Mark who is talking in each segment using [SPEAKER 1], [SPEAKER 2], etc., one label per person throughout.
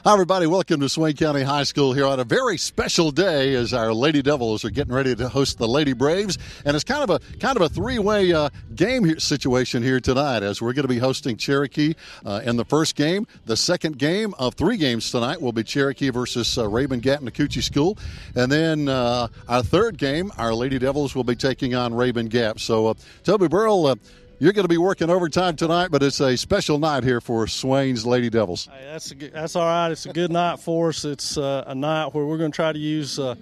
[SPEAKER 1] Hi, everybody. Welcome to Swain County High School here on a very special day as our Lady Devils are getting ready to host the Lady Braves. And it's kind of a three-way game situation here tonight as we're going to be hosting Cherokee in the first game. The second game of three games tonight will be Cherokee versus Rabun Gap Nacoochee School. And then our third game, our Lady Devils will be taking on Rabun Gap. So, Toby Burrell, you're going to be working overtime tonight, but it's a special night here for Swain's Lady Devils.
[SPEAKER 2] Hey, that's all right. It's a good night for us. It's a night where we're going to try to use the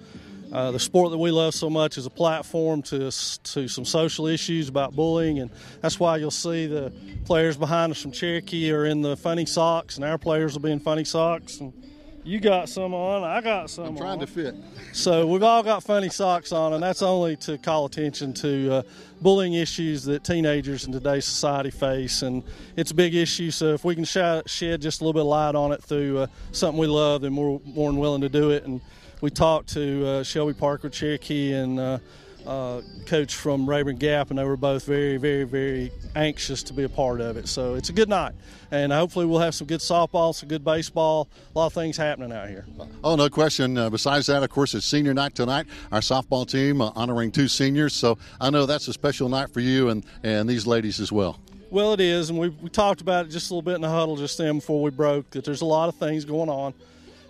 [SPEAKER 2] sport that we love so much as a platform to some social issues about bullying, and that's why you'll see the players behind us from Cherokee are in the funny socks, and our players will be in funny socks. And you got some on, I got some on.
[SPEAKER 1] I'm trying to fit.
[SPEAKER 2] So we've all got funny socks on, and that's only to call attention to bullying issues that teenagers in today's society face. And it's a big issue, so if we can shed just a little bit of light on it through something we love, then we're more than willing to do it. And we talked to Shelby Parker, Cherokee, and coach from Rabun Gap, and they were both very, very, very anxious to be a part of it. So it's a good night, and hopefully we'll have some good softball, some good baseball, a lot of things happening out here.
[SPEAKER 1] Oh, no question. Besides that, of course, it's senior night tonight. Our softball team honoring two seniors, so I know that's a special night for you and these ladies as well.
[SPEAKER 2] Well, it is, and we talked about it just a little bit in the huddle just then before we broke, that there's a lot of things going on.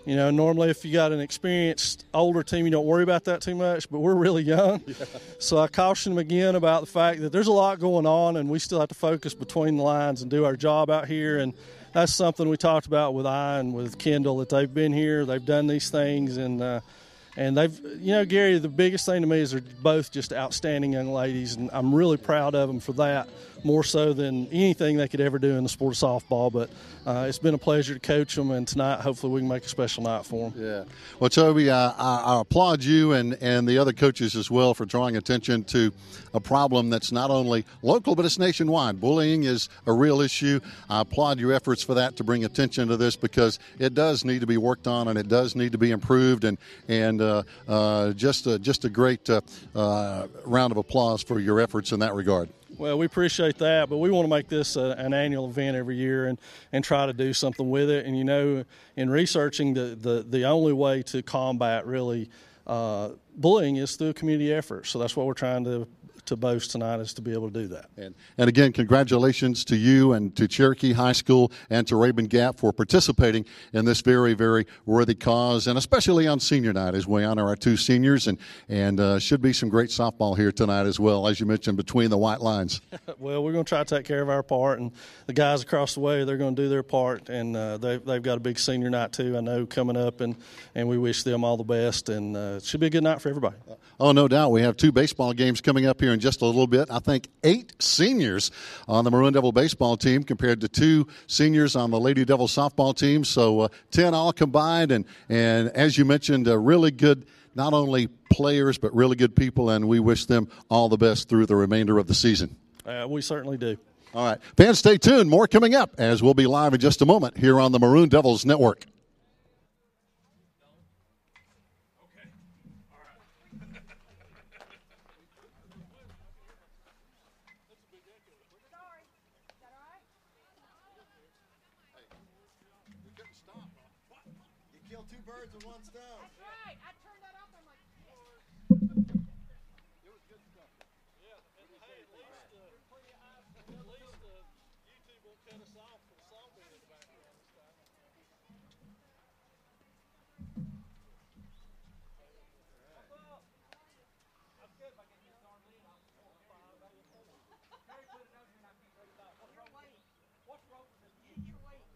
[SPEAKER 2] You know, normally if you got an experienced older team, you don't worry about that too much, but we're really young. Yeah. So I caution them again about the fact that there's a lot going on, and we still have to focus between the lines and do our job out here. And that's something we talked about with and with Kendall, that they've been here, they've done these things, and they've, you know, Gary, the biggest thing to me is they're both just outstanding young ladies, and I'm really proud of them for that, more so than anything they could ever do in the sport of softball. But it's been a pleasure to coach them, and tonight hopefully we can make a special night for them.
[SPEAKER 1] Yeah. Well, Toby, I applaud you and the other coaches as well for drawing attention to a problem that's not only local, but it's nationwide. Bullying is a real issue. I applaud your efforts for that, to bring attention to this, because it does need to be worked on and it does need to be improved. And just a great round of applause for your efforts in that regard.
[SPEAKER 2] Well, we appreciate that, but we want to make this an annual event every year and try to do something with it. And, you know, in researching, the only way to combat really bullying is through a community effort. So that's what we're trying to boast tonight, is to be able to do that.
[SPEAKER 1] And again, congratulations to you and to Cherokee High School and to Rabun Gap for participating in this very, very worthy cause, and especially on senior night as we honor our two seniors, and should be some great softball here tonight as well, as you mentioned, between the white lines.
[SPEAKER 2] Well, we're going to try to take care of our part, and the guys across the way, they're going to do their part, and they've got a big senior night too, I know, coming up, and we wish them all the best, and it should be a good night for everybody.
[SPEAKER 1] Oh, no doubt. We have two baseball games coming up here in just a little bit. I think 8 seniors on the Maroon Devil baseball team compared to 2 seniors on the Lady Devil softball team. So 10 all combined. And as you mentioned, really good, not only players, but really good people. And we wish them all the best through the remainder of the season.
[SPEAKER 2] We certainly do.
[SPEAKER 1] All right. Fans, stay tuned. More coming up as we'll be live in just a moment here on the Maroon Devils Network.
[SPEAKER 3] Two birds with one stone. That's right. I turned that off. I'm like, it was good stuff. Yeah, and hey, at least YouTube won't cut us off for the song being in the background this time. That's good. If I get this arm lead, I'll score 5 out of the 4. Gary put it over here and I can't read it out. What's wrong with this? What's wrong with this? You're waiting.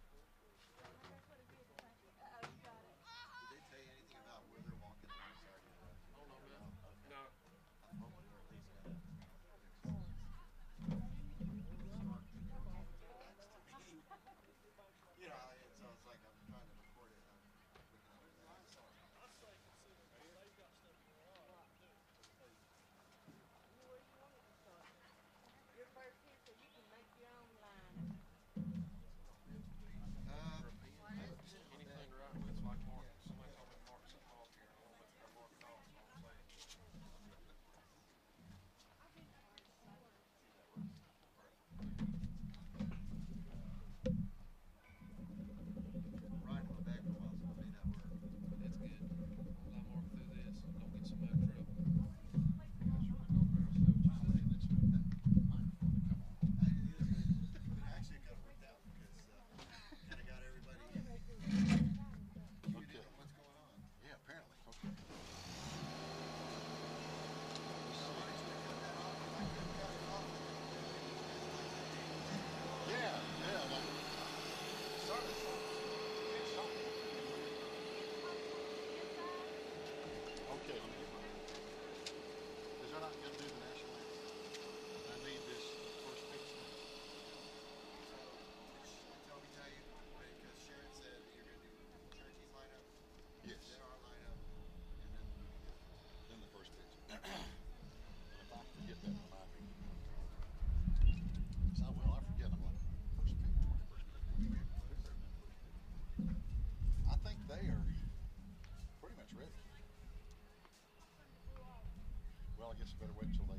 [SPEAKER 1] Well, I guess you better wait until they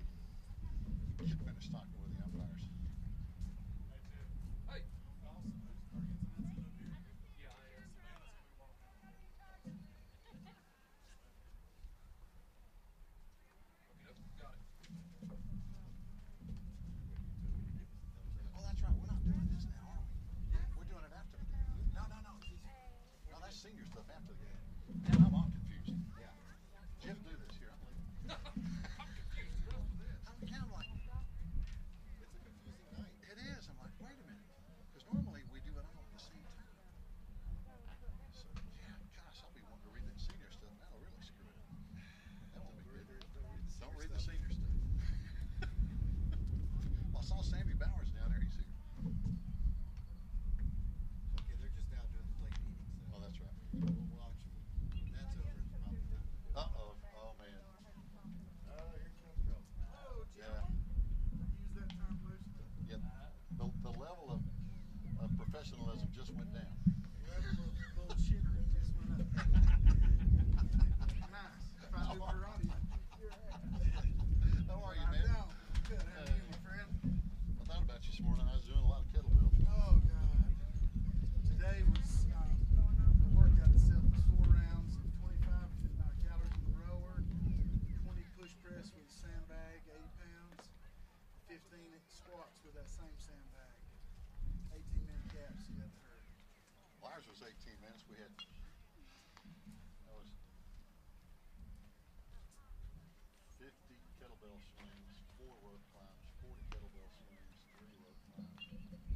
[SPEAKER 1] get finished talking with the umpires.
[SPEAKER 3] Hey. Got it.
[SPEAKER 1] Oh, that's right. We're not doing this now, are we? We're doing it after the game. No. No, that's senior stuff after the game. And I'm all confused. Yeah. Jim, do this here. I'm leaving.
[SPEAKER 3] I'm confused the rest of this.
[SPEAKER 1] I'm kind of like,
[SPEAKER 4] It's a confusing night.
[SPEAKER 1] it is. I'm like, wait a minute. Because normally we do it all at the same time. So, yeah, gosh, I'll be wanting to read that senior stuff. That'll really screw it up. That won't be good. Don't read the senior stuff. Well, I saw Sammy Bowers down there. He's here.
[SPEAKER 4] Okay, they're just now doing the plate meeting, so
[SPEAKER 1] Oh, that's right.
[SPEAKER 4] we'll watch. When that's over, it's probably time.
[SPEAKER 1] Uh-oh. Oh, man.
[SPEAKER 4] Here comes trouble.
[SPEAKER 3] Oh,
[SPEAKER 1] Yeah.
[SPEAKER 4] Use that term loosely.
[SPEAKER 1] Yeah. The level of professionalism just went down.
[SPEAKER 4] Bullshitter just went up. Nice. If I knew karate,
[SPEAKER 1] How are you,
[SPEAKER 4] I
[SPEAKER 1] man?
[SPEAKER 4] know. Good. How are you, my friend?
[SPEAKER 1] I thought about you this morning. I was doing a lot of kettlebell.
[SPEAKER 4] Oh, God. Today was, the workout itself was 4 rounds of 25 calories in the rower, 20 push press with a sandbag, 80 pounds, 15 squats with that same sandbag, 18-minute caps you haven't heard.
[SPEAKER 1] Ours was 18 minutes. We had that was 50 kettlebell swings, 4 rope climbs, 40 kettlebell swings, 3 rope climbs,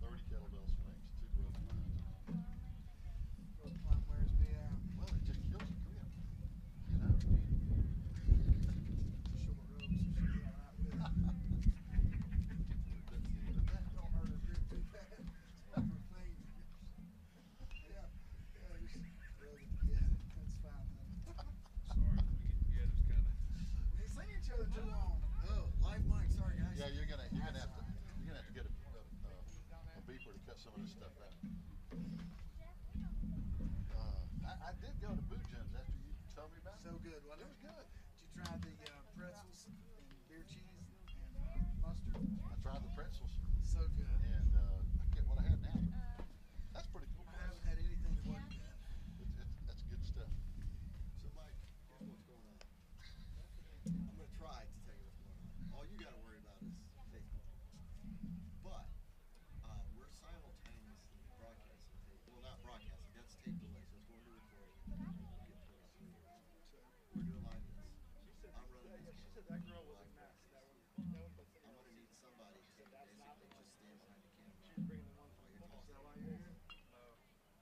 [SPEAKER 1] 30 kettlebell swings, 2 rope climbs.
[SPEAKER 4] Rope climb wears me out.
[SPEAKER 1] Well, it just kills the grip, you know.
[SPEAKER 4] Short ropes, you should be all right with it. That don't hurt her grip too bad. It's over her fingers. Yeah, just rub it together. That's fine, man.
[SPEAKER 3] Sorry, we get together. It's kind of.
[SPEAKER 4] We ain't seen each other too long. Oh, live mic. Sorry, guys.
[SPEAKER 1] Yeah, you're gonna have to get a beeper to cut some of this stuff out. I did go to boot gyms after you told me about it.
[SPEAKER 4] So good. Well, it was good. Did you try the pretzels and beer cheese and mustard?
[SPEAKER 1] I tried the pretzels,
[SPEAKER 4] So good.
[SPEAKER 1] and I get what I had now. That's pretty cool.
[SPEAKER 4] I haven't had anything that wasn't good.
[SPEAKER 1] That's good stuff.
[SPEAKER 4] So, Mike, here's what's going on. I'm going to try to tell you what's going on. All you got to worry about is Facebook. But we're simultaneously broadcasting. Well, not broadcasting. That's tape delay. So it's going to recording. And then we'll get put up here. So we're doing live hits. I'm running these
[SPEAKER 3] She said that girl was a mess. That one.
[SPEAKER 4] I'm going to need somebody to basically just stand behind the camera.
[SPEAKER 3] She's bringing the one
[SPEAKER 4] while
[SPEAKER 3] from
[SPEAKER 4] you're
[SPEAKER 3] Is that
[SPEAKER 4] talking.
[SPEAKER 3] why you're here?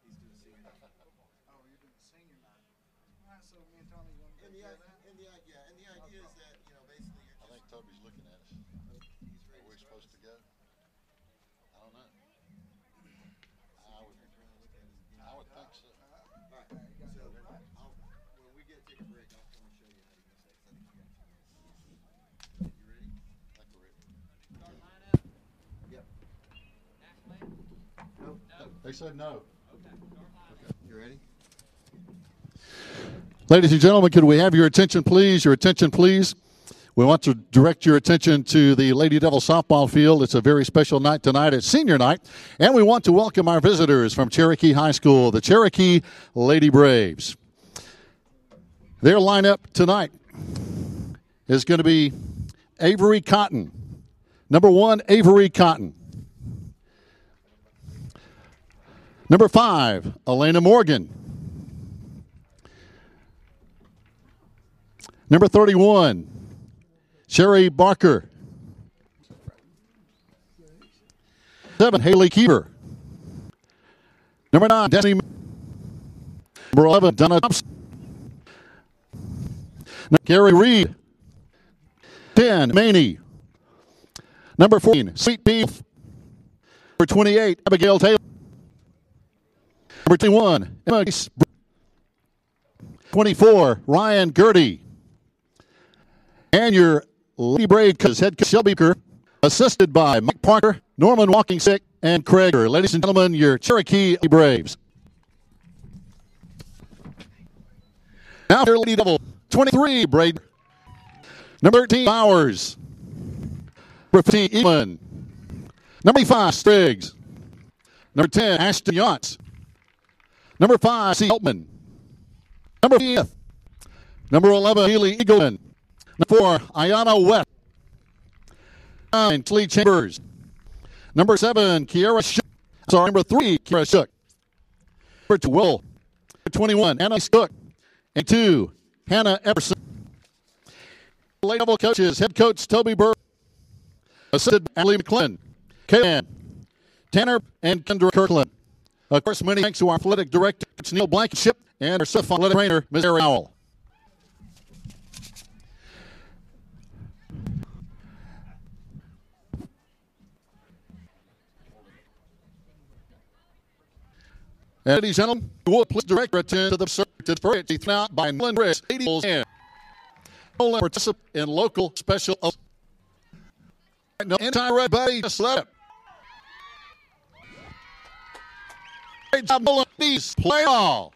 [SPEAKER 4] He's doing senior night. Oh, you're doing senior night. All right, so me and Tommy, you want to
[SPEAKER 1] And
[SPEAKER 4] go
[SPEAKER 1] the,
[SPEAKER 4] do that?
[SPEAKER 1] and the idea is that, you know, basically you're just. I think Toby's looking at us.
[SPEAKER 4] He's
[SPEAKER 1] Are
[SPEAKER 4] ready
[SPEAKER 1] we
[SPEAKER 4] to
[SPEAKER 1] supposed to go? I don't know. I would think so.
[SPEAKER 4] All right, so when we take a break, I'll come and show you how to use that. 'Cause I think you got a few minutes. You ready?
[SPEAKER 1] I think we're ready.
[SPEAKER 3] Start lineup.
[SPEAKER 4] Yep.
[SPEAKER 3] Nationally?
[SPEAKER 1] They said no.
[SPEAKER 3] Okay. Start lineup.
[SPEAKER 4] You ready?
[SPEAKER 1] Ladies and gentlemen, could we have your attention, please? Your attention, please. We want to direct your attention to the Lady Devil softball field. It's a very special night tonight. It's senior night. And we want to welcome our visitors from Cherokee High School, the Cherokee Lady Braves. Their lineup tonight is going to be Avery Cotton. Number 1, Avery Cotton. Number 5, Elena Morgan. Number 31, Sherry Barker. 7, Haley Keeper. Number 9, Destiny. Number 11, Donna Thompson. Gary Reed. 10, Maney. Number 14, Sweet Pea. Number 28, Abigail Taylor. Number 21, Emma. 24, Ryan Gertie. And your Lady Brave head coach Shelby Baker, assisted by Mike Parker, Norman Walkingstick, and Craig. Ladies and gentlemen, your Cherokee Braves. Now your Lady Devil, 23, Braid. Number 13, Bowers. Number 15, Eastman. Number 5, Spriggs. Number 10, Ashton Yachts. Number 5, C. Heltman. Number 5, number 11, Haley Eagleman. Number 4, Ayana West. 9, Lee Chambers. Number 7, Kiara Shook. Number 3, Kiara Shook. Number 2, Will. Number 21, Anna Shook. And 2, Hannah Epperson. Lady Devil coaches, head coach Toby Burr. Assisted Allie McClellan. Kayan, Tanner, and Kendra Kirkland. Of course, many thanks to our athletic director, Neil Blankenship, and our athletic trainer, Ms. Harry Howell. And ladies and gentlemen, will please direct your attention to the circuit for it thrown out by Nolan Briggs, 80 goals and Nolan participate in local special. No anti-red buddy, just let it. Great job, Nolan. Please play all.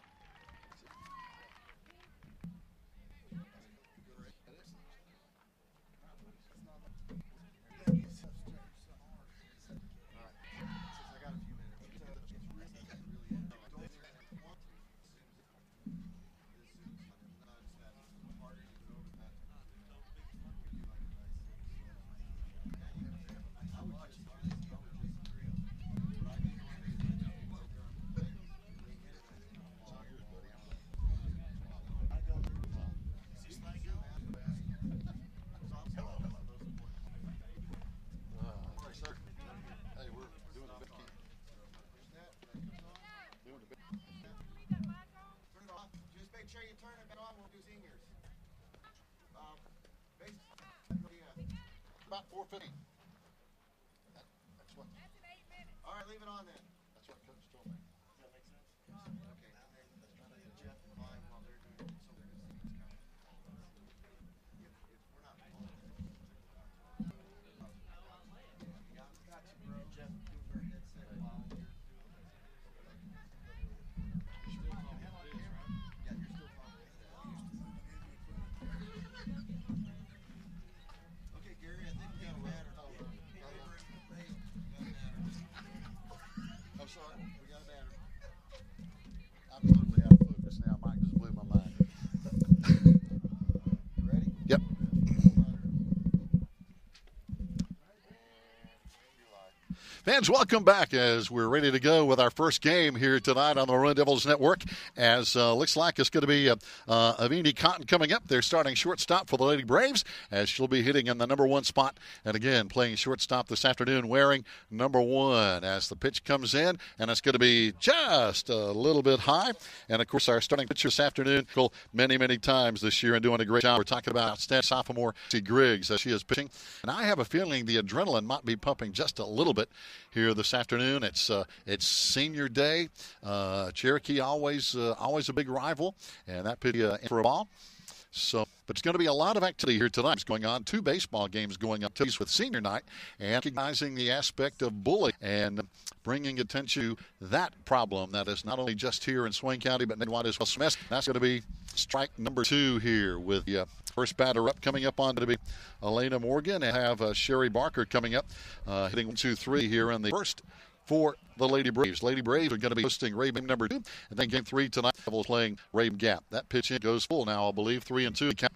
[SPEAKER 1] About 4:50. That's what. All right, leave it on then. That's what Coach told me. Does that make sense? Okay. Jeff and Mike, while they're doing it, so they're going to see what's coming. If we're not following it. Got you, bro. Jeff, do your headset while you're doing it. You're still talking this, right? Yeah, you're still talking this. Okay, Gary, I think we got a matter. I'm sorry, we got a matter. I'm totally out of focus now. Mike just blew my mind. You ready? Yep. Fans, welcome back as we're ready to go with our first game here tonight on the Maroon Devils Network. As looks like it's going to be Avini Cotton coming up. They're starting shortstop for the Lady Braves as she'll be hitting in the number 1 spot. And again, playing shortstop this afternoon, wearing number 1 as the pitch comes in. And it's going to be just a little bit high. And, of course, our starting pitcher this afternoon, many, many times this year and doing a great job. We're talking about outstanding sophomore T. Griggs as she is pitching. And I have a feeling the adrenaline might be pumping just a little bit here this afternoon. It's senior day. Cherokee always a big rival, and that pitch for a ball. So, but it's going to be a lot of activity here tonight. It's going on 2 baseball games going on with senior night, and recognizing the aspect of bullying and bringing attention to that problem that is not only just here in Swain County but nationwide as well. Smith. That's going to be strike number 2 here with the first batter up coming up on to be Elena Morgan, and have Sherry Barker coming up, hitting 1, 2, 3 here in the first for the Lady Braves. Lady Braves are going to be hosting Raven number 2, and then game 3 tonight, Devils playing Raven Gap. That pitch in goes full now, I believe, 3-2.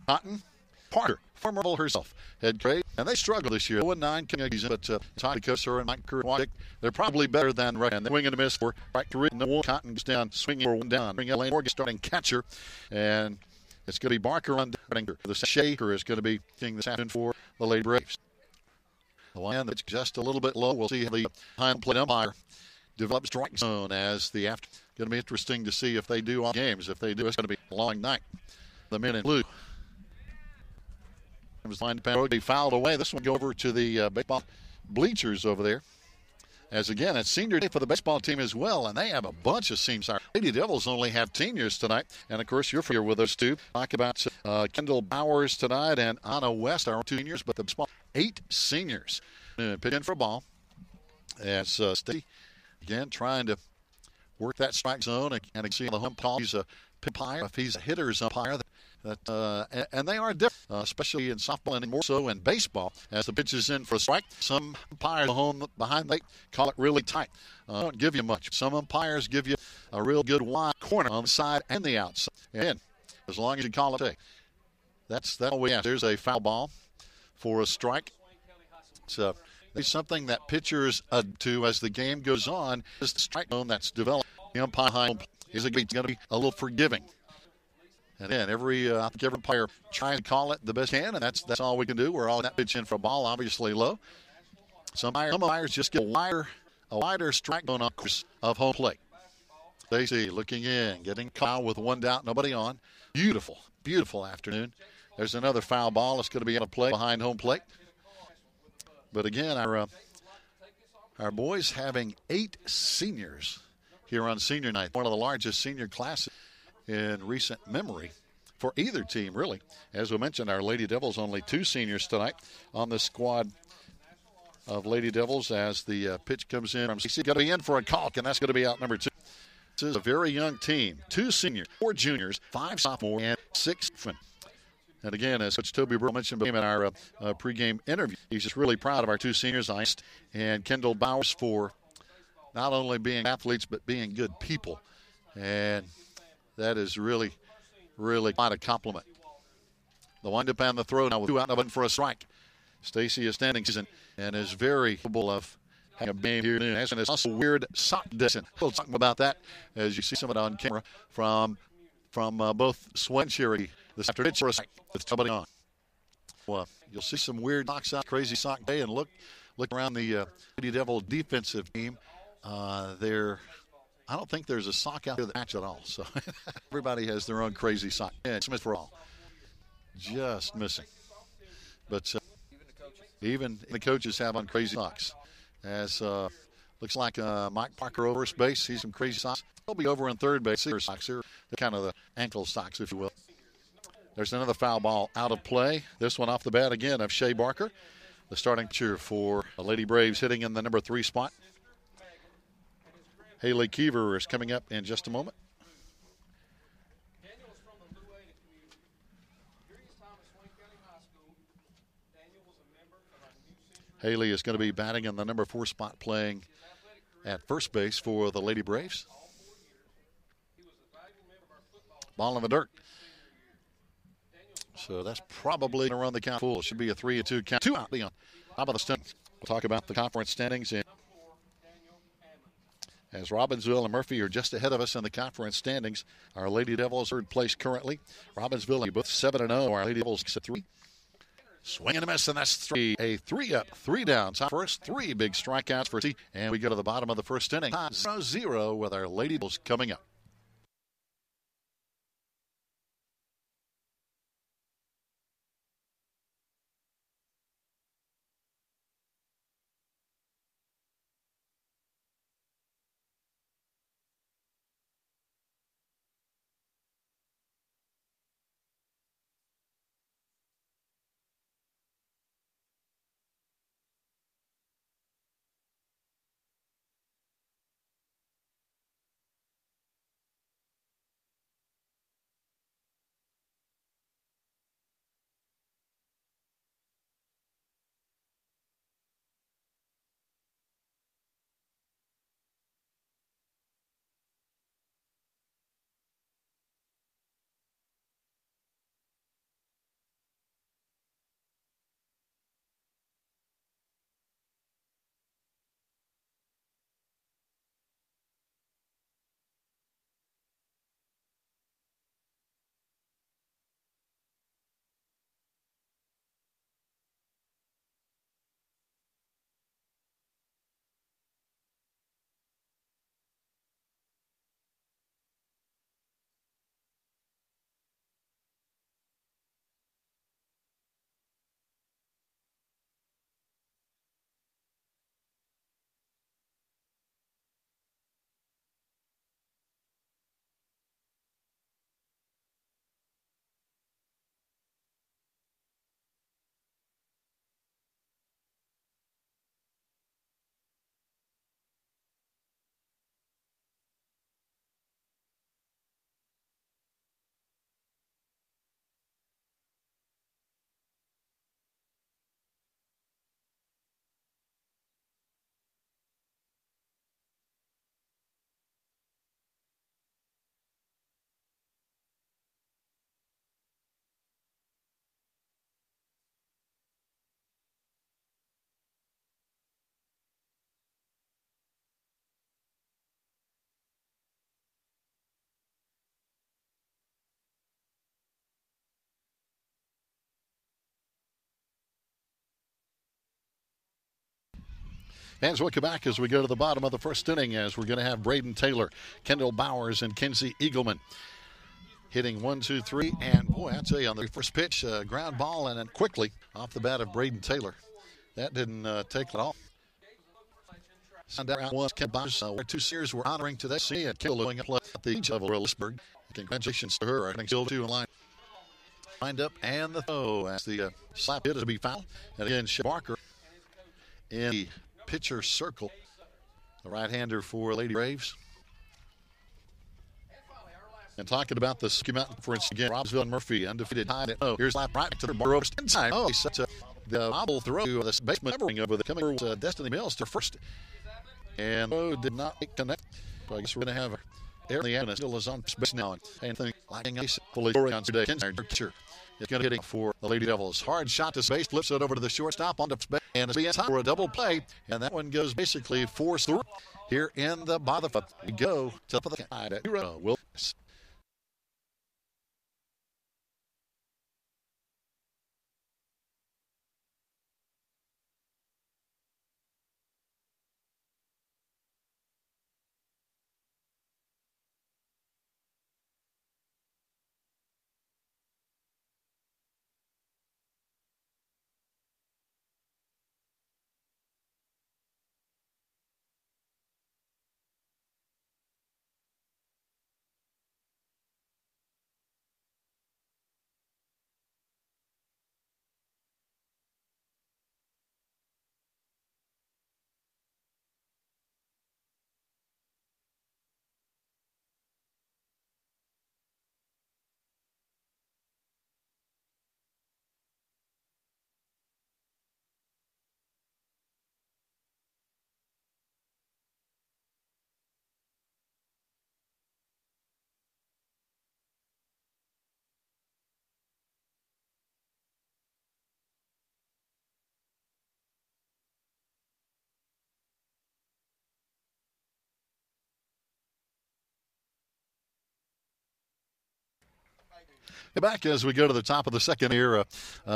[SPEAKER 1] Cotton, Parker, former Rebel herself, head coach, and they struggle this year. 0-9 coming season, but Todd Kosser and Mike Kerwick, they're probably better than Reckon. They're swinging and a miss for right to no 1. Cotton goes down, swinging for 1 down. Bring Elaine Morgan starting catcher, and it's going to be Barker on the Shaker is going to be hitting this afternoon for the Lady Braves. The line that's just a little bit low. We'll see how the behind plate umpire develops strike zone as the after. Going to be interesting to see if they do all games. If they do, it's going to be a long night. The men in blue. Line they fouled away. This one go over to the baseball bleachers over there. As again, it's senior day for the baseball team as well, and they have a bunch of seniors. Our Lady Devils only have seniors tonight, and of course you're familiar with those two. Talk about Kendall Bowers tonight and Anna West, our 2 seniors, but the baseball 8 seniors. Pitching for a ball. As Stacey again trying to work that strike zone, and see the umpire. He's a umpire. If he's a hitter's umpire, And they are different, especially in softball and more so in baseball. As the pitch is in for a strike, some umpires home behind they call it really tight. Don't give you much. Some umpires give you a real good wide corner on the side and the outside. And as long as you call it a, that's all we ask. There's a foul ball for a strike. So it's something that pitchers do as the game goes on. Is the strike zone that's developed. The umpire is going to be a little forgiving. And then I think every umpire tries to call it the best can, and that's all we can do. We're all that pitch in for a ball, obviously low. Some umpires just get a wider strike zone on course of home plate. Stacy looking in, getting caught with one down, nobody on. Beautiful, beautiful afternoon. There's another foul ball. It's going to be out of play behind home plate. But again, our boys having 8 seniors here on senior night, one of the largest senior classes in recent memory for either team, really. As we mentioned, our Lady Devils only 2 seniors tonight on the squad of Lady Devils as the pitch comes in. She's going to be in for a caulk, and that's going to be out number 2. This is a very young team. 2 seniors, 4 juniors, 5 sophomores, and 6 freshmen. And again, as Coach Toby Burrow mentioned in our pregame interview, he's just really proud of our 2 seniors, Ice and Kendall Bowers, for not only being athletes but being good people. And that is really, really quite a compliment. The windup and the throw now with 2 out and 1 for a strike. Stacy is standing and is very capable of having a game here. And it's also weird sock distance. We'll talk about that as you see some of it on camera from both Swan and Cherokee this afternoon for a strike with somebody on. Well, you'll see some weird socks out, crazy sock day, and look around the Lady Devil defensive team. I don't think there's a sock out there that match at all. So everybody has their own crazy sock. And Smith for all. Just missing. But even the coaches have on crazy socks. As looks like Mike Parker over at base. He's some crazy socks. He'll be over in third base. Their socks here. They're kind of the ankle socks, if you will. There's another foul ball out of play. This one off the bat again of Shea Barker. The starting pitcher for the Lady Braves hitting in the number 3 spot. Haley Keever is coming up in just a moment.
[SPEAKER 3] Daniel was from the Louisiana community. During his time at Swain County High School, Daniel was a member of our New Century.
[SPEAKER 1] Haley is going to be batting in the number 4 spot, playing at first base for the Lady Braves.
[SPEAKER 3] He was a valuable member of our football team.
[SPEAKER 1] Ball in the dirt. So that's probably going to run the count full. It should be a 3-2 count. 2 out, Leon. How about the standings? We'll talk about the conference standings. As Robbinsville and Murphy are just ahead of us in the conference standings. Our Lady Devils third place currently. Robbinsville are both 7-0. Our Lady Devils 6-3. Swing and a miss, and that's 3. A 3 up, 3 down. Top first, 3 big strikeouts for T. And we go to the bottom of the first inning. 0-0 with our Lady Devils coming up. Fans, welcome back as we go to the bottom of the first inning as we're going to have Braden Taylor, Kendall Bowers, and Kenzie Eagleman hitting 1, 2, 3. And boy, I tell you, on the first pitch, ground ball, and then quickly off the bat of Braden Taylor. That didn't take it all. Sundown was Kendall Bowers. Our two seniors were honoring today. See and Kendall doing up at the age level of Lewisburg. Congratulations to her. I think still two in line. Wind up and the throw as the slap hit is to be fouled. And again, Barker in the pitcher circle. The right-hander for Lady Braves. And talking about the Ski Mountain Conference again, Robbinsville and Murphy undefeated tied. Here's lap right to the bar inside. Such a the bobble throw to the basement over the coming over Destiny Mills to first. And did not connect. So I guess we're going to have air in the air. Still is on space now. And thing lagging ice fully on today. Pitcher is going to hit for the Lady Devils. Hard shot to space, flips it over to the shortstop onto space, and it's being time for a double play. And that one goes basically forced through here in the bottom. We go to the side at 0. Wilkes. Back as we go to the top of the second here,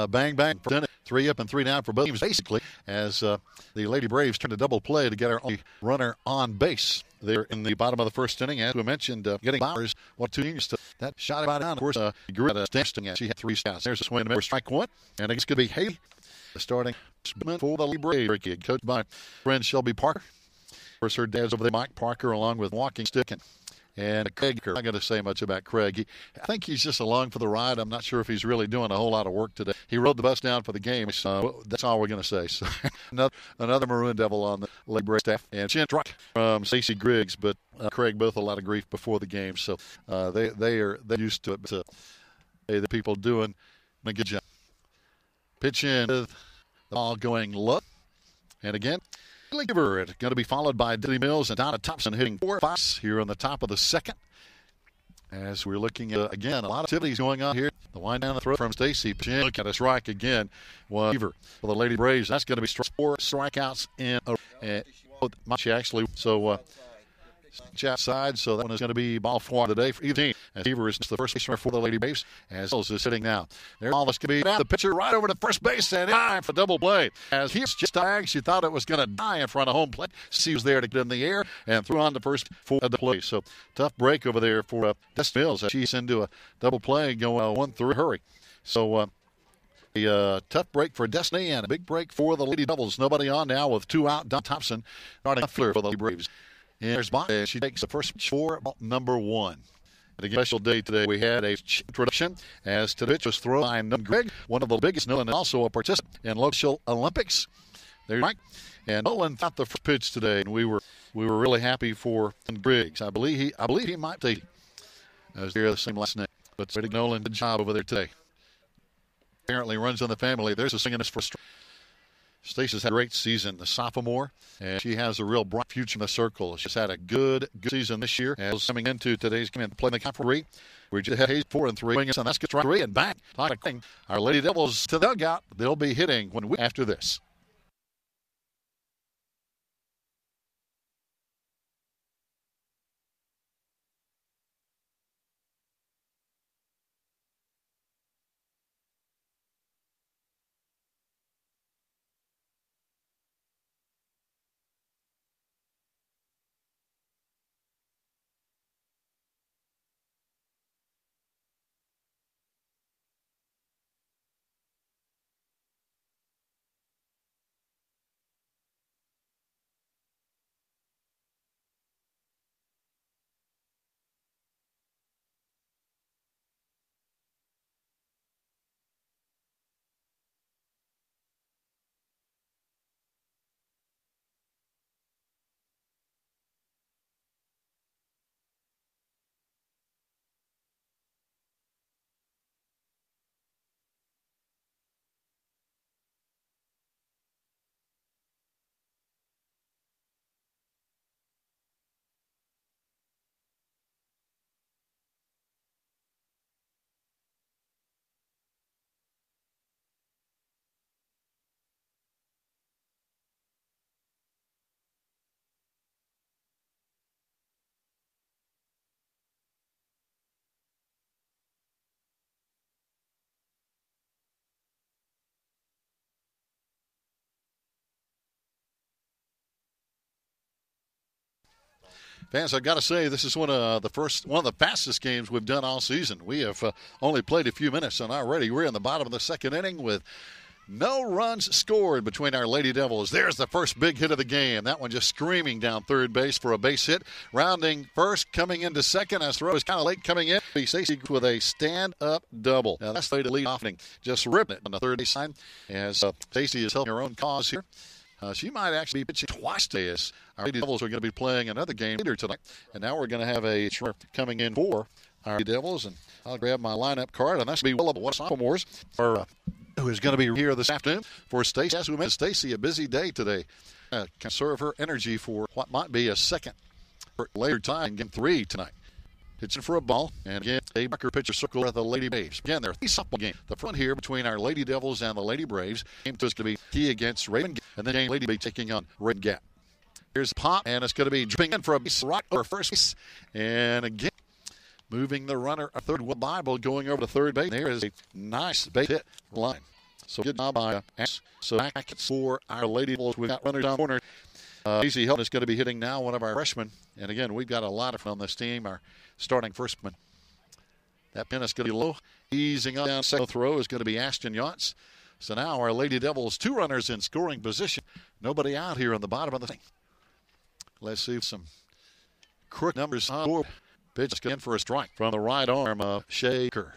[SPEAKER 1] bang, bang, 3 up and 3 down for both teams, basically, as the Lady Braves turn a double play to get our only runner on base. They're in the bottom of the first inning, as we mentioned, getting Bowers, 2 innings to that shot about down. Of course, grew at a standing as she had 3 shots. There's a swing and a strike one, and I guess it's going to be Haley starting for the Lady Braves, coached by friend Shelby Parker. Of course, her dad's over there, Mike Parker, along with walking stick and Craig. I'm not going to say much about Craig. I think he's just along for the ride. I'm not sure if he's really doing a whole lot of work today. He rode the bus down for the game, so that's all we're going to say. So another Maroon Devil on the Lady Braves staff. And chin truck from Stacey Griggs, but Craig both a lot of grief before the game. So they're used to it. But, the people doing a good job. Pitch in with the ball going low. And again, it's going to be followed by Diddy Mills and Donna Thompson hitting 4-5 here on the top of the second. As we're looking at, again, a lot of activities going on here. The wind down the throw from Stacy. Look at a strike again. For the Lady Braves. That's going to be 4 strikeouts in a much actually. So, outside, so that one is going to be ball 4 today for either team. And Seaver is the first baseman for the Lady Braves, as Hills is sitting now. There's all this going to be the pitcher right over to first base and in for double play. As he's just tagged, she thought it was going to die in front of home plate. She was there to get in the air and threw on the first for the play. So tough break over there for Destiny Mills as she's into a double play going 1-3 hurry. So a tough break for Destiny and a big break for the Lady Devils. Nobody on now with 2 out. Don Thompson starting for the Lady Braves. And there's Bond, and she takes the first pitch for number 1. And again, special day today. We had a introduction as to the pitch was thrown by Greg, one of the biggest, and also a participant in local Olympics. There's Mike. And Nolan got the first pitch today, and we were really happy for Griggs. I believe he might take it. As they're the same last name. But Nolan did a job over there today. Apparently runs in the family. There's a singing this for Stacey's had a great season, the sophomore, and she has a real bright future in the circle. She's had a good season this year. As coming into today's game and playing the conference, we just had 4-3, and that's good strike 3 and back. Our Lady Devils to the dugout. They'll be hitting after this. Fans, I've got to say, this is one of the fastest games we've done all season. We have only played a few minutes, and already we're in the bottom of the second inning with no runs scored between our Lady Devils. There's the first big hit of the game. That one just screaming down third base for a base hit. Rounding first, coming into second. As throw is kind of late coming in. Stacey with a stand-up double. Now that's the way to lead off. Just ripping it on the third base line as Stacey is helping her own cause here. She might actually be pitching twice today as our Lady Devils are going to be playing another game later tonight. And now we're going to have a coming in for our Lady Devils. And I'll grab my lineup card, and that's going to be Willa, what sophomores are who is going to be here this afternoon for Stacey. As we mentioned, Stacey, a busy day today. Conserve her energy for what might be a second or later time, game 3 tonight. Pitching for a ball, and again, a Bucker pitcher circle at the Lady Braves. Again, they're a softball game. The front here between our Lady Devils and the Lady Braves. Game 2 is going to be key against Raven, and then game Lady be taking on Raven Gap. Here's a pop, and it's going to be dripping in for a base right over first base. And again, moving the runner, a third Bible going over to third base. There is a nice base hit line. So good job by us. So back for our Lady Devils. We've got runners down the corner. Easy Hilton is going to be hitting now, one of our freshmen. And again, we've got a lot of fun on this team. Our starting freshman. That pin is going to be low. Easing on down second throw is going to be Ashton Yachts. So now our Lady Devils, 2 runners in scoring position. Nobody out here on the bottom of the thing. Let's see some crook numbers on board. Pitch is in for a strike from the right arm of Shaker.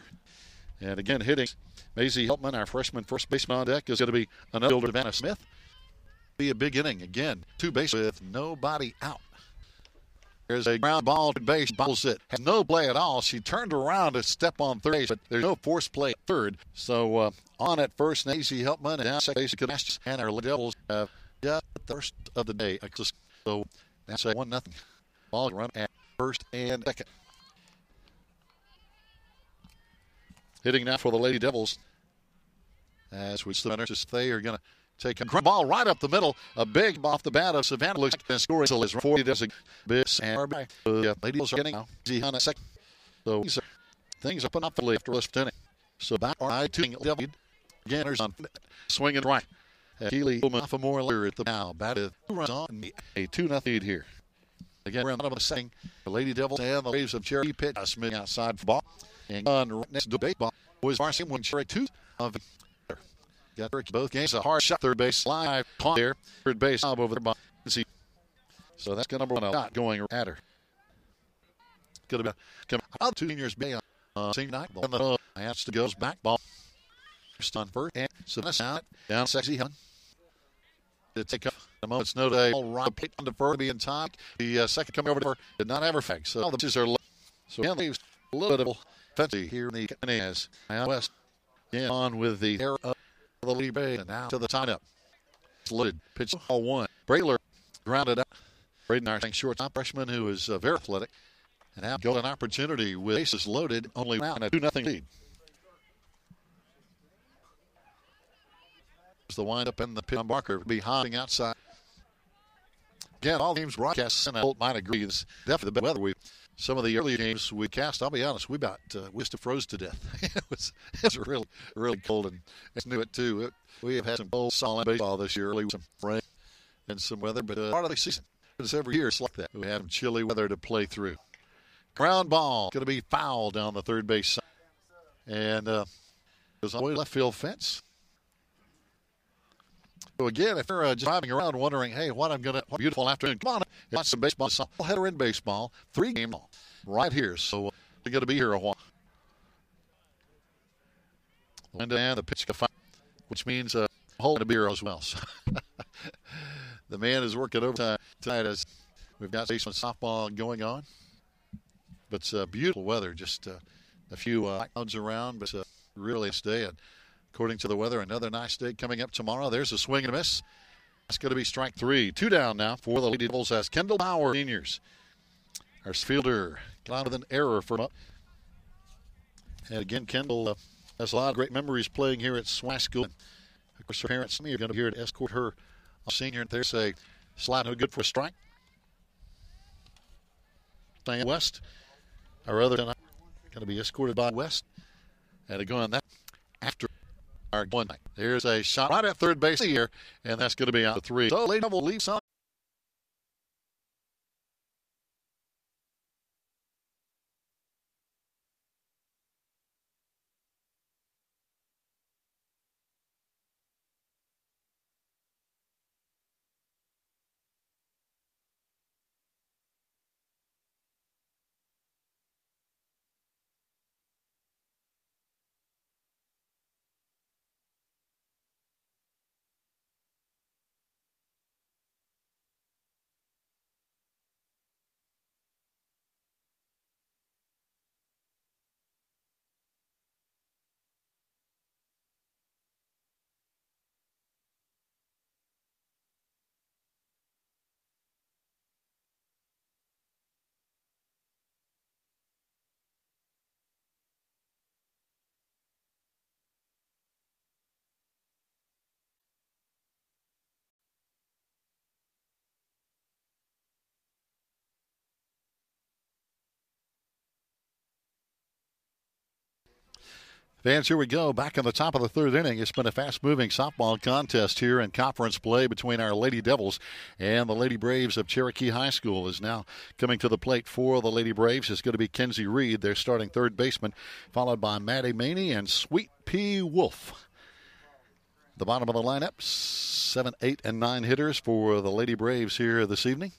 [SPEAKER 1] And again, hitting Maisie Helpman, our freshman first baseman on deck, is going to be another Savannah Smith. Be a big inning again. 2 bases with nobody out. There's a ground ball to base. Bobbles it. Has no play at all. She turned around to step on third base, but there's no force play at third. So on at first, Maisie Helpman, and down second base, and our Devils have just the first of the day. So that's a 1-0 ball run at first and second. Hitting now for the Lady Devils. As we the runners, they are going to take a ground ball right up the middle. A big off the bat of Savannah. Looks like the scoring is 40 dozen bits. And Lady Devils are getting easy on a second. So things up and up after this inning. So back right to Devil. Again, there's on swinging right. Keeley sophomore later at the now. Batted 2 runs on a 2-0 lead here. Again, we're on the second. The Lady Devils and the Braves of Cherokee pitch. Smith outside for ball. And on next to baseball was Varsity when Cherokee 2 of got both games. A hard shot third base live on there. Third base over there by so that's number 1 shot going at her. Could have been coming out 2 seniors bay on senior night. And the answer goes back ball. Stun first and so that's out down sexy hun. To take up a moment's notice. All right, plate on the first be in time. The second coming over to her did not have her fake. So all the pitches are low. So again, leaves a little bit of fancy here in the as West. Yeah, on with the air of the Lady Bay and now to the tie up. Loaded pitch all 1. Brayler grounded out. Braden, our shortstop freshman, who is very athletic, and now got an opportunity with bases loaded, only now in a 2-0 lead. The windup and the pit on Barker will be hopping outside. Again, all games broadcast and I might agree. It's definitely the weather. Some of the earlier games we cast, I'll be honest, we just froze to death. it was really, really cold, and I knew it too. We have had some cold, solid baseball this year, early with some rain and some weather, but part of the season. It's every year it's like that. We had some chilly weather to play through. Ground ball going to be fouled down the third base side, and goes all the way to left field fence. So again, if you're just driving around wondering, hey, what a beautiful afternoon. Come on, watch some baseball. Header in baseball, 3-game ball right here. So we're going to be here a while. Linda and the pitch, which means a whole lot of beer as well. So the man is working overtime tonight as we've got baseball and softball going on. But it's beautiful weather, just a few clouds around, but really nice day. And according to the weather, another nice day coming up tomorrow. There's a swing and a miss. That's going to be strike 3. 2 down now for the Lady Devils as Kendall Bauer seniors. Our fielder got out with an error from up. And again, Kendall has a lot of great memories playing here at Swash School. Of course, her parents, some of you are going to be here to escort her senior. And there's a slide no good for a strike. Staying West. Our other tonight going to be escorted by West. And again, that after our one night. There's a shot right at third base here, and that's going to be out to 3. So Lady Devil leaves on. Fans, here we go. Back in the top of the third inning. It's been a fast-moving softball contest here in conference play between our Lady Devils and the Lady Braves of Cherokee High School. Is now coming to the plate for the Lady Braves is going to be Kenzie Reed, their starting third baseman, followed by Maddie Maney and Sweet Pea Wolf. The bottom of the lineup, 7, 8, and 9 hitters for the Lady Braves here this evening.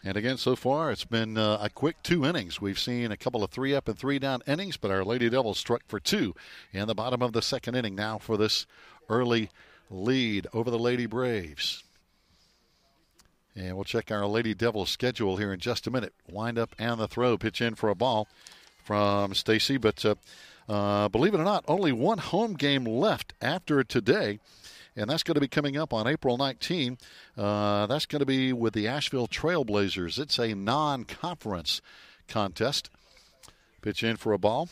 [SPEAKER 1] And again, so far, it's been a quick 2 innings. We've seen a couple of 3-up and 3-down innings, but our Lady Devils struck for 2 in the bottom of the second inning now for this early lead over the Lady Braves. And we'll check our Lady Devils schedule here in just a minute. Wind up and the throw. Pitch in for a ball from Stacy. But believe it or not, only one home game left after today. And that's going to be coming up on April 19. That's going to be with the Asheville Trailblazers. It's a non-conference contest. Pitch in for a ball.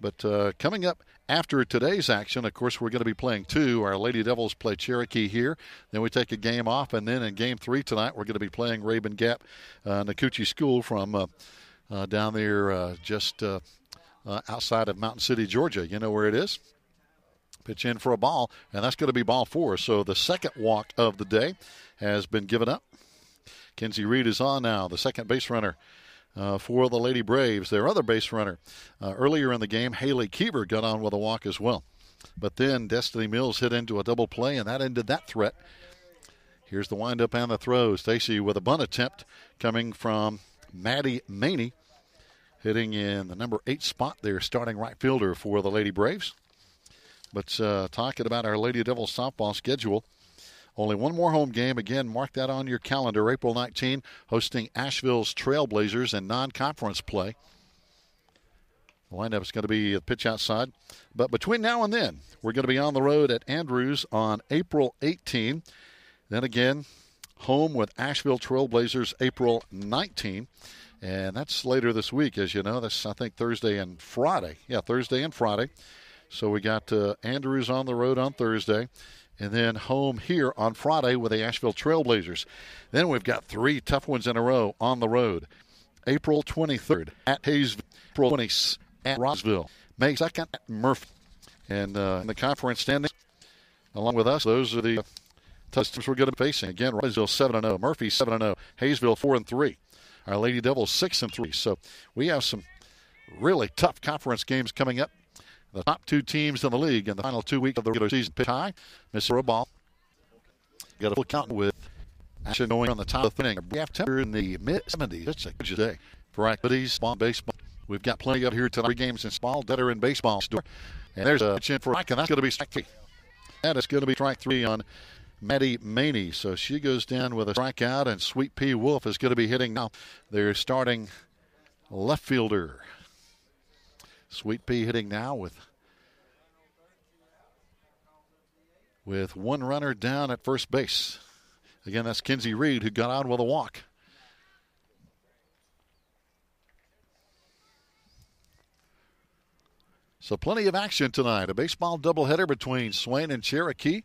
[SPEAKER 1] But coming up after today's action, of course, we're going to be playing 2. Our Lady Devils play Cherokee here. Then we take a game off. And then in Game 3 tonight, we're going to be playing Rabun Gap, Nakuchi School from down there just outside of Mountain City, Georgia. You know where it is? Pitch in for a ball, and that's going to be ball 4. So the second walk of the day has been given up. Kenzie Reed is on now, the second base runner for the Lady Braves. Their other base runner earlier in the game, Haley Keever, got on with a walk as well. But then Destiny Mills hit into a double play, and that ended that threat. Here's the windup and the throw. Stacy with a bunt attempt coming from Maddie Maney, hitting in the number 8 spot there, starting right fielder for the Lady Braves. But talking about our Lady Devils softball schedule, only one more home game. Again, mark that on your calendar. April 19, hosting Asheville's Trailblazers in non-conference play. The lineup is going to be a pitch outside. But between now and then, we're going to be on the road at Andrews on April 18. Then again, home with Asheville Trailblazers April 19. And that's later this week, as you know. That's, I think, Thursday and Friday. Yeah, Thursday and Friday. So we got Andrews on the road on Thursday, and then home here on Friday with the Asheville Trailblazers. Then we've got 3 tough ones in a row on the road. April 23rd at Hayesville, April 20th at Rossville, May 2nd at Murphy. And in the conference standings, along with us, those are the toughest teams we're going to be facing. Again, Rossville 7-0, Murphy 7-0, Hayesville 4-3. Our Lady Devils 6-3. So we have some really tough conference games coming up. The top 2 teams in the league in the final 2 weeks of the regular season. Pitch high, miss for a ball. Got a full count with action going on the top of the inning. We have temperature in the mid-70s. It's a good day for activities, baseball. We've got plenty of here tonight. 3 games in baseball, deader in baseball. And there's a pitch in for strike, and that's going to be strike 3. That is going to be strike 3 on Maddie Maney. So she goes down with a strikeout, and Sweet Pea Wolf is going to be hitting now. They're starting left fielder. Sweet Pea hitting now with one runner down at first base. Again, that's Kenzie Reed, who got on with a walk. So plenty of action tonight. A baseball doubleheader between Swain and Cherokee.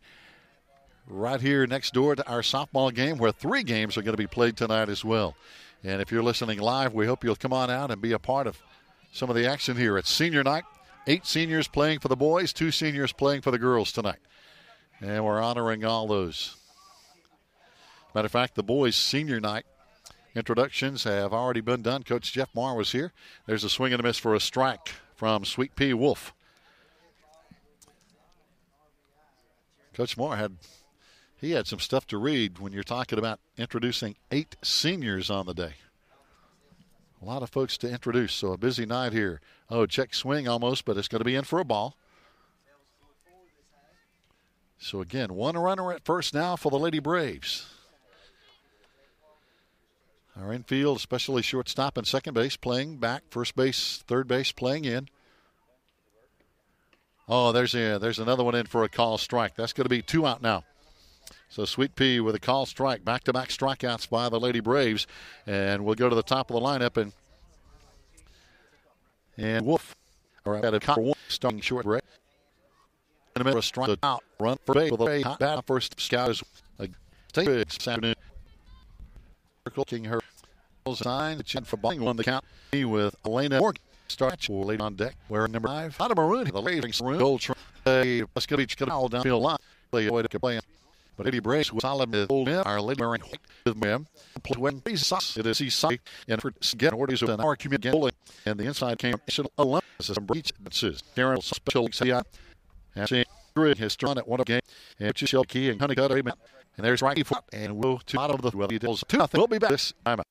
[SPEAKER 1] Right here next door to our softball game, where 3 games are going to be played tonight as well. And if you're listening live, we hope you'll come on out and be a part of some of the action here. It's senior night. 8 seniors playing for the boys, 2 seniors playing for the girls tonight. And we're honoring all those. Matter of fact, the boys' senior night introductions have already been done. Coach Jeff Marr was here. There's a swing and a miss for a strike from Sweet Pea Wolf. Coach Marr had some stuff to read when you're talking about introducing 8 seniors on the day. A lot of folks to introduce, so a busy night here. Oh, check swing almost, but it's going to be in for a ball. So again, one runner at first now for the Lady Braves. Our infield, especially shortstop and second base, playing back. First base, third base playing in. Oh, there's another one in for a call strike. That's going to be 2 out now. So Sweet Pea with a call strike, back-to-back strikeouts by the Lady Braves. And we'll go to the top of the lineup, and Wolf at a copper one starting short break. In a minute, a strike out, run for base with a hot bat. First scout is a this afternoon. Looking her sign, the chin for balling, won the count with Elena Morgan. Starch will lead on deck. Wearing number 5. Out of maroon. The Ladies maroon. Gold trim. Muscovich could all downfield line. Play away to play. But Lady Braves was solid with old in. Our Lady wearing white with them. When he's sauce, it is he's sight. And for get orders of an hour community bowling. And the inside came Olympic. This is some breach. This is Karen special. And she has drawn at one of the game. And Cherokee and Honeycutt. And there's right foot. And we'll to out of the Lady Devils. 2-0. We'll be back this time.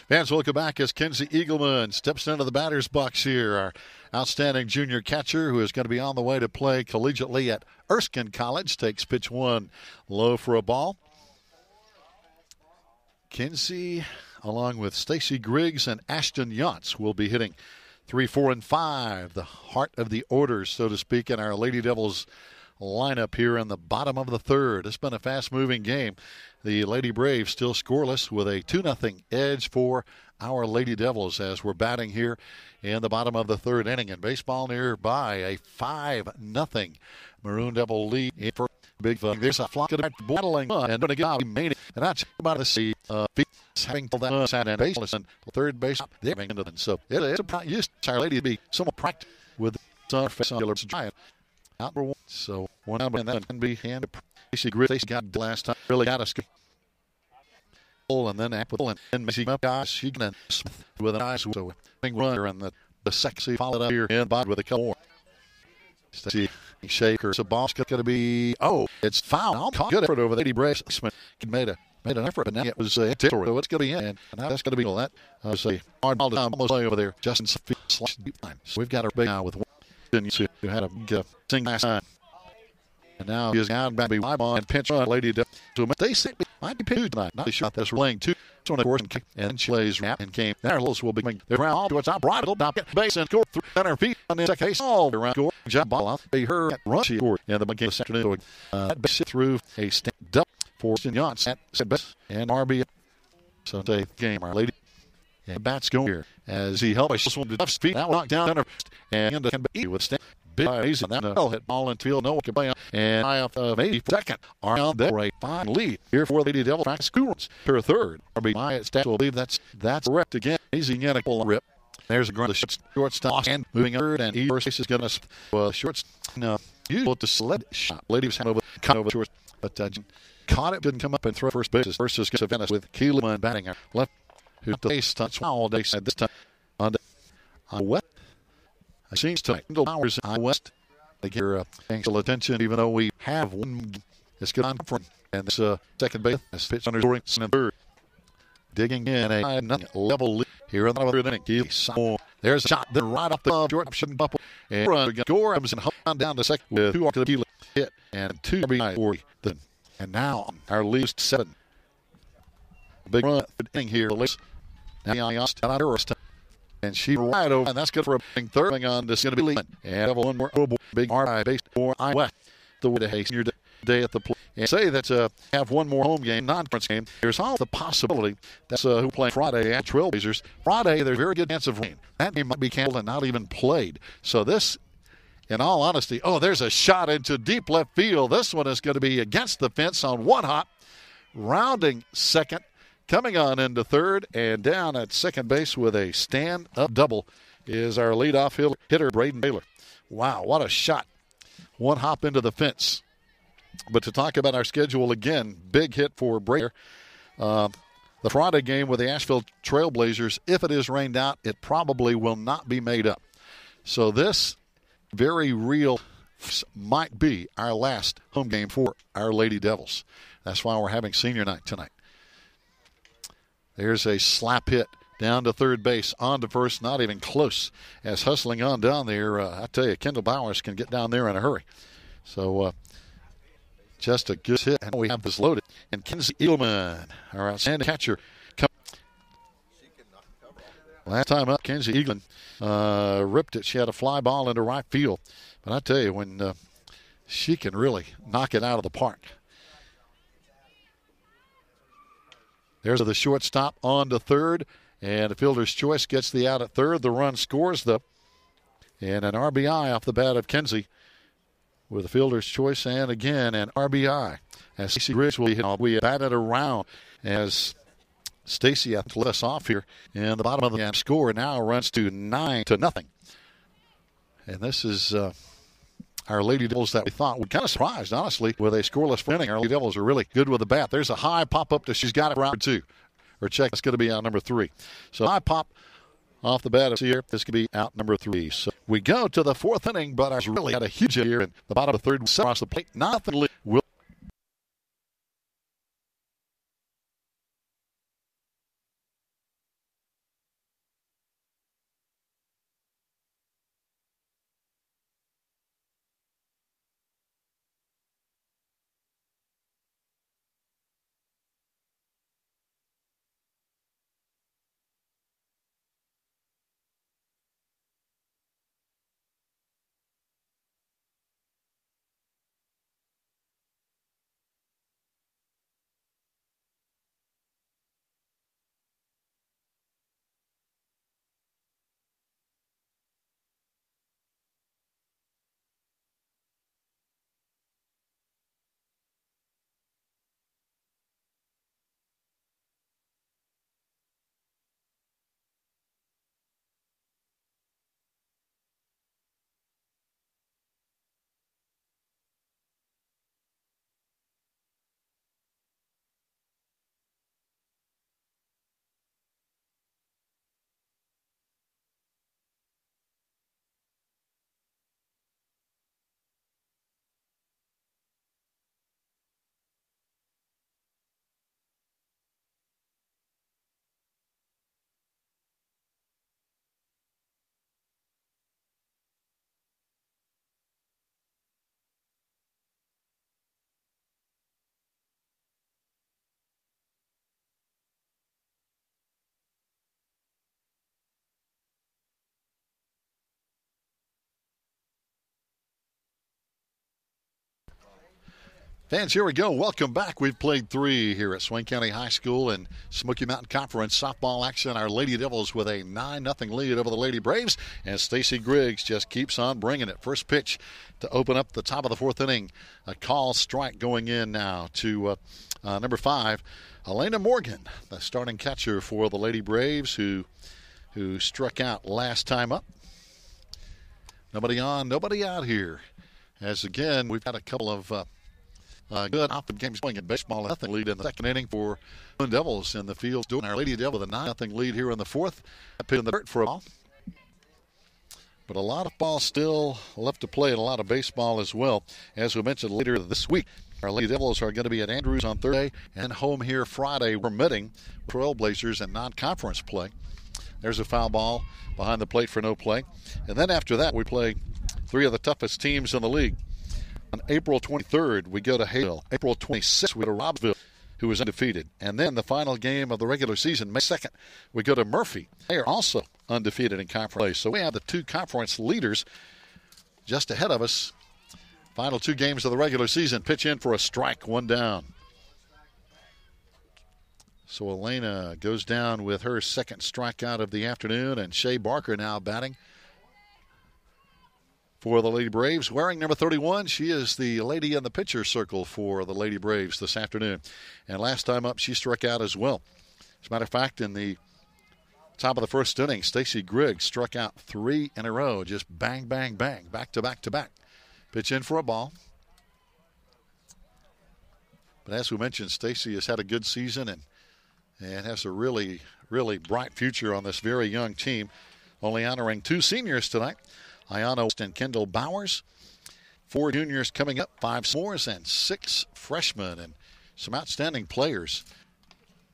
[SPEAKER 1] Fans, welcome back as Kenzie Eagleman steps into the batter's box here. Our outstanding junior catcher who is going to be on the way to play collegiately at Erskine College takes pitch 1 low for a ball. Kenzie, along with Stacy Griggs and Ashton Yance, will be hitting 3, 4, and 5, the heart of the order, so to speak, in our Lady Devils lineup here in the bottom of the third. It's been a fast-moving game. The Lady Braves still scoreless with a 2-0 edge for our Lady Devils as we're batting here in the bottom of the third inning. And baseball nearby, a 5-0 Maroon Devil lead for big fun. There's a flock of battling and going to get out and that's about to see having pulled that side and baseless and third base. They're into them. So it's a used our lady to be somewhat practiced with the face on the giant. Out for 1. So 1 out, and that can be handed. Stacy Griggs got the last time. Really got us. And then Apple and Missy guys, she can Smith with an ice. So runner and the sexy followed up here in body with a couple more. Stacy Shaker. So ball's going to be it's foul. Good effort over the Lady Braves. Smith made an effort, but now it was a territory. So it's going to be in. And now that's going to be that. Say hard ball down almost over there. Justin slashed deep line. So we've got our big now with 1. Who had a sing last time. And now he is down back to ball and pinch on Lady Devil. So they say might be pitched tonight. Not sure this playing 2. So of course and she plays rap and came. There will be the ground all towards top right. It'll not get base and score 3 on her feet on the second case. All around score. Jump ball out. They her run she scored in the game this afternoon. That base through a stand up for Yance at set best and RB. So the game, our Lady. And bats going here as he helped us one to left feet. That knocked down and can be with stand. Big eyes and that hit ball into field. No one can play on. And I off maybe second. Around that right fine lead here for Lady Devil. Practice Coolens. Her third. RBI at stats will believe that's correct again. Easy in a pull rip. There's a grunt. The shortstop and moving third and first base is going to shorts. No, usual to sled shot. Lady was hand over short, but caught it. Didn't come up and throw first base. First is going to Venice with Keelman batting her left. Who the base touch all day said this time on west. I seen tonight. Hours on west. They get her thanks attention, even though we have one. It's good on front. And this second base is pitch under scoring and third. Digging in a level lead here in the third inning. There's a shot there right off the short option bubble. And run Gorhams and hold down to second with 2 off to the key hit and 2 RBI for them. And now our lead 7. Big run inning here. And she right over, and that's good for a big third. On this going to be leading. And have one more big RBI base for I West. The way to Hayes your day at the plate. And say that have one more home game, non-conference game. There's all the possibility that's who play Friday at Trailblazers. Friday, there's a very good chance of rain. That game might be canceled and not even played. So this, in all honesty, there's a shot into deep left field. This one is going to be against the fence on one hop, rounding second, coming on into third, and down at second base with a stand-up double is our leadoff hitter, Braden Taylor. Wow, what a shot. One hop into the fence. But to talk about our schedule again, big hit for Brader. The Friday game with the Asheville Trailblazers, if it is rained out, it probably will not be made up. So this very real might be our last home game for our Lady Devils. That's why we're having senior night tonight. There's a slap hit down to third base, on to first, not even close. As hustling on down there, I tell you, Kendall Bowers can get down there in a hurry. So just a good hit. And we have this loaded. And Kenzie Eagleman, our outstanding catcher. Last time up, Kenzie Eagleman ripped it. She had a fly ball into right field. But I tell you, when she can really knock it out of the park. There's the shortstop on to third. And the fielder's choice gets the out at third. The run scores and an RBI off the bat of Kenzie with the fielder's choice, and again an RBI. As Stacey Griggs will be hit, we batted around as Stacey let us off here. And the bottom of the score now runs to 9-0. And this is our Lady Devils that we thought would kind of surprised, honestly, with a scoreless inning. Our Lady Devils are really good with the bat. There's a high pop up that she's got it round two. Or check, it's going to be out number 3. So high pop off the bat of here. This could be out number 3. So we go to the fourth inning, but I really had a huge hit here in the bottom of the third. Across the plate, nothing will. Fans, here we go. Welcome back. We've played 3 here at Swain County High School in Smoky Mountain Conference softball action. Our Lady Devils with a 9-0 lead over the Lady Braves, and Stacey Griggs just keeps on bringing it. First pitch to open up the top of the fourth inning. A call strike going in now to number 5, Elena Morgan, the starting catcher for the Lady Braves, who struck out last time up. Nobody on, nobody out here. As again, we've got a couple of good offensive games going in baseball. Nothing lead in the second inning for the Devils in the field. Doing our Lady Devil with a 9-0 lead here in the fourth. Put in the dirt for a ball. But a lot of ball still left to play and a lot of baseball as well. As we mentioned later this week, our Lady Devils are going to be at Andrews on Thursday and home here Friday, permitting Trailblazers in non-conference play. There's a foul ball behind the plate for no play. And then after that, we play 3 of the toughest teams in the league. On April 23rd, we go to Hale. April 26th, we go to Robsville, who is undefeated. And then the final game of the regular season, May 2nd, we go to Murphy. They are also undefeated in conference play. So we have the 2 conference leaders just ahead of us Final 2 games of the regular season. Pitch in for a strike, 1 down. So Elena goes down with her second strikeout of the afternoon, and Shea Barker now batting for the Lady Braves. Wearing number 31, she is the lady in the pitcher circle for the Lady Braves this afternoon. And last time up, she struck out as well. As a matter of fact, in the top of the first inning, Stacy Griggs struck out 3 in a row. Just bang, bang, bang, back to back to back. Pitch in for a ball. But as we mentioned, Stacy has had a good season and has a really, really bright future on this very young team. Only honoring 2 seniors tonight, Ayana West and Kendall Bowers. 4 juniors coming up, 5 sophomores, and 6 freshmen, and some outstanding players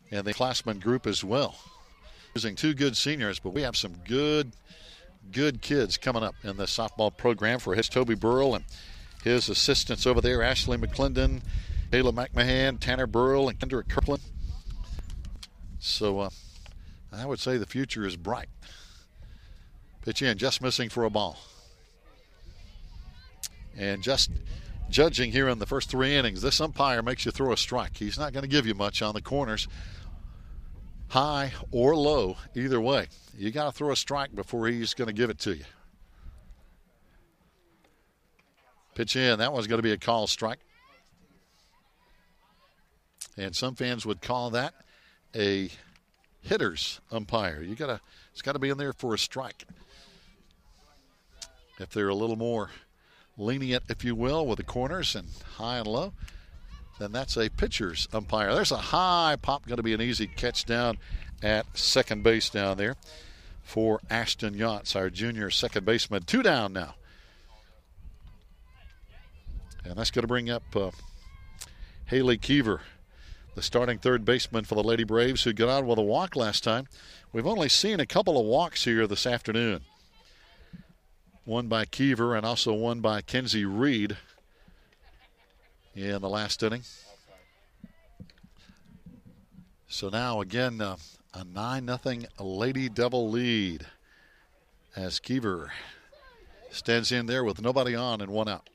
[SPEAKER 1] in the classman group as well. Using 2 good seniors, but we have some good kids coming up in the softball program for his Toby Burrell and his assistants over there, Ashley McClendon, Kayla McMahon, Tanner Burrell, and Kendra Kirkland. So I would say the future is bright. Pitch in, just missing for a ball. And just judging here in the first 3 innings, this umpire makes you throw a strike. He's not going to give you much on the corners, high or low, either way. You got to throw a strike before he's going to give it to you. Pitch in, that one's going to be a call strike. And some fans would call that a hitter's umpire. It's got to be in there for a strike. If they're a little more lenient, if you will, with the corners and high and low, then that's a pitcher's umpire. There's a high pop, going to be an easy catch down at second base down there for Ashton Yachts, our junior second baseman. 2 down now. And that's going to bring up Haley Keever, the starting third baseman for the Lady Braves, who got out with a walk last time. We've only seen a couple of walks here this afternoon. One by Keever and also one by Kenzie Reed in the last inning. So now again, a 9-0 Lady Devil lead as Keever stands in there with nobody on and 1 out.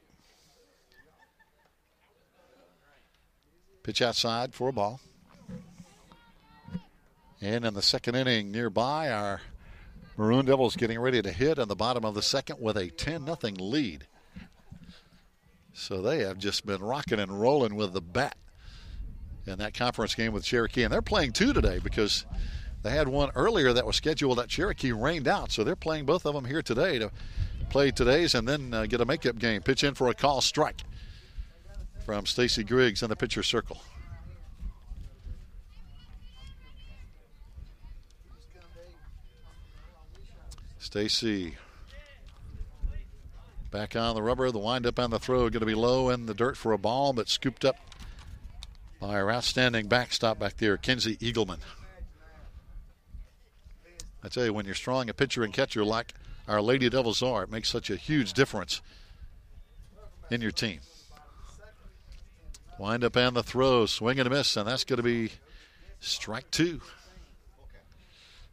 [SPEAKER 1] Pitch outside for a ball. And in the second inning nearby, our Maroon Devils getting ready to hit in the bottom of the second with a 10-0 lead. So they have just been rocking and rolling with the bat in that conference game with Cherokee. And they're playing 2 today because they had one earlier that was scheduled at Cherokee rained out. So they're playing both of them here today to play today's and then get a makeup game. Pitch in for a call strike from Stacy Griggs in the pitcher circle. Stacy back on the rubber. The windup on the throw going to be low in the dirt for a ball, but scooped up by our outstanding backstop back there, Kenzie Eagleman. I tell you, when you're strong a pitcher and catcher like our Lady Devils are, it makes such a huge difference in your team. Wind up and the throw, swing and a miss, and that's going to be strike 2.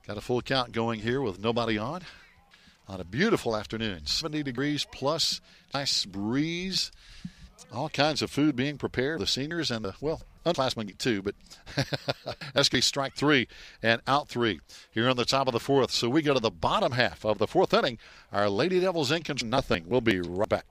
[SPEAKER 1] Got a full count going here with nobody on a beautiful afternoon. 70 degrees plus, nice breeze, all kinds of food being prepared. The seniors and the, unclassmen too, but that's going to be strike 3 and out 3 here on the top of the 4th. So we go to the bottom half of the 4th inning. Our Lady Devils in control, nothing. We'll be right back.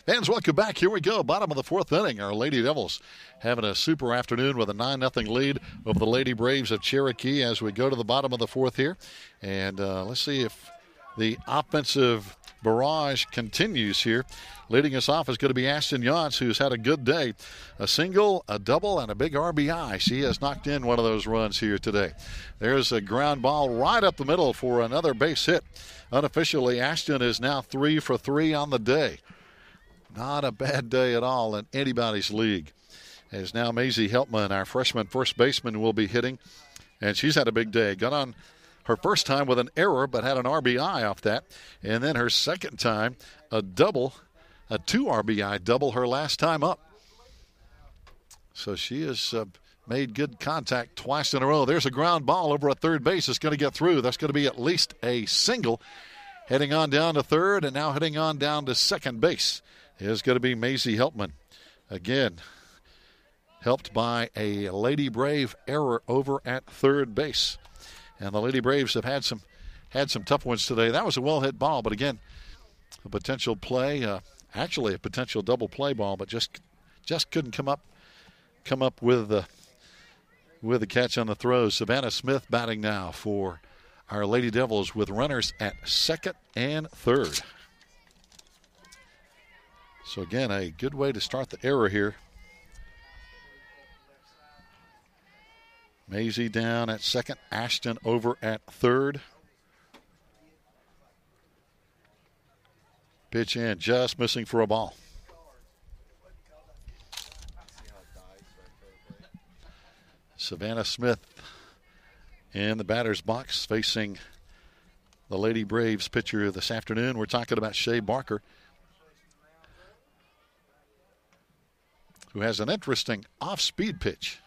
[SPEAKER 1] Fans, welcome back. Here we go. Bottom of the fourth inning. Our Lady Devils having a super afternoon with a 9-0 lead over the Lady Braves of Cherokee as we go to the bottom of the fourth here. And let's see if the offensive barrage continues here. Leading us off is going to be Ashton Yance, who's had a good day. A single, a double, and a big RBI. She has knocked in one of those runs here today. There's a ground ball right up the middle for another base hit. Unofficially, Ashton is now 3 for 3 on the day. Not a bad day at all in anybody's league. As now Maisie Heltman, our freshman first baseman, will be hitting. And she's had a big day. Got on her first time with an error, but had an RBI off that. And then her second time, a double, a 2 RBI double her last time up. So she has made good contact twice in a row. There's a ground ball over at third base. It's going to get through. That's going to be at least a single. Heading on down to third and now heading on down to second base is going to be Maisie Heltman. Again, helped by a Lady Brave error over at third base. And the Lady Braves have had some tough ones today. That was a well-hit ball, but again, a potential play, actually a potential double play ball, but just couldn't come up with the catch on the throw. Savannah Smith batting now for our Lady Devils with runners at second and third. So again, a good way to start the error here. Maisie down at second, Ashton over at third. Pitch in, just missing for a ball. Savannah Smith in the batter's box facing the Lady Braves pitcher this afternoon. We're talking about Shea Barker, who has an interesting off-speed pitch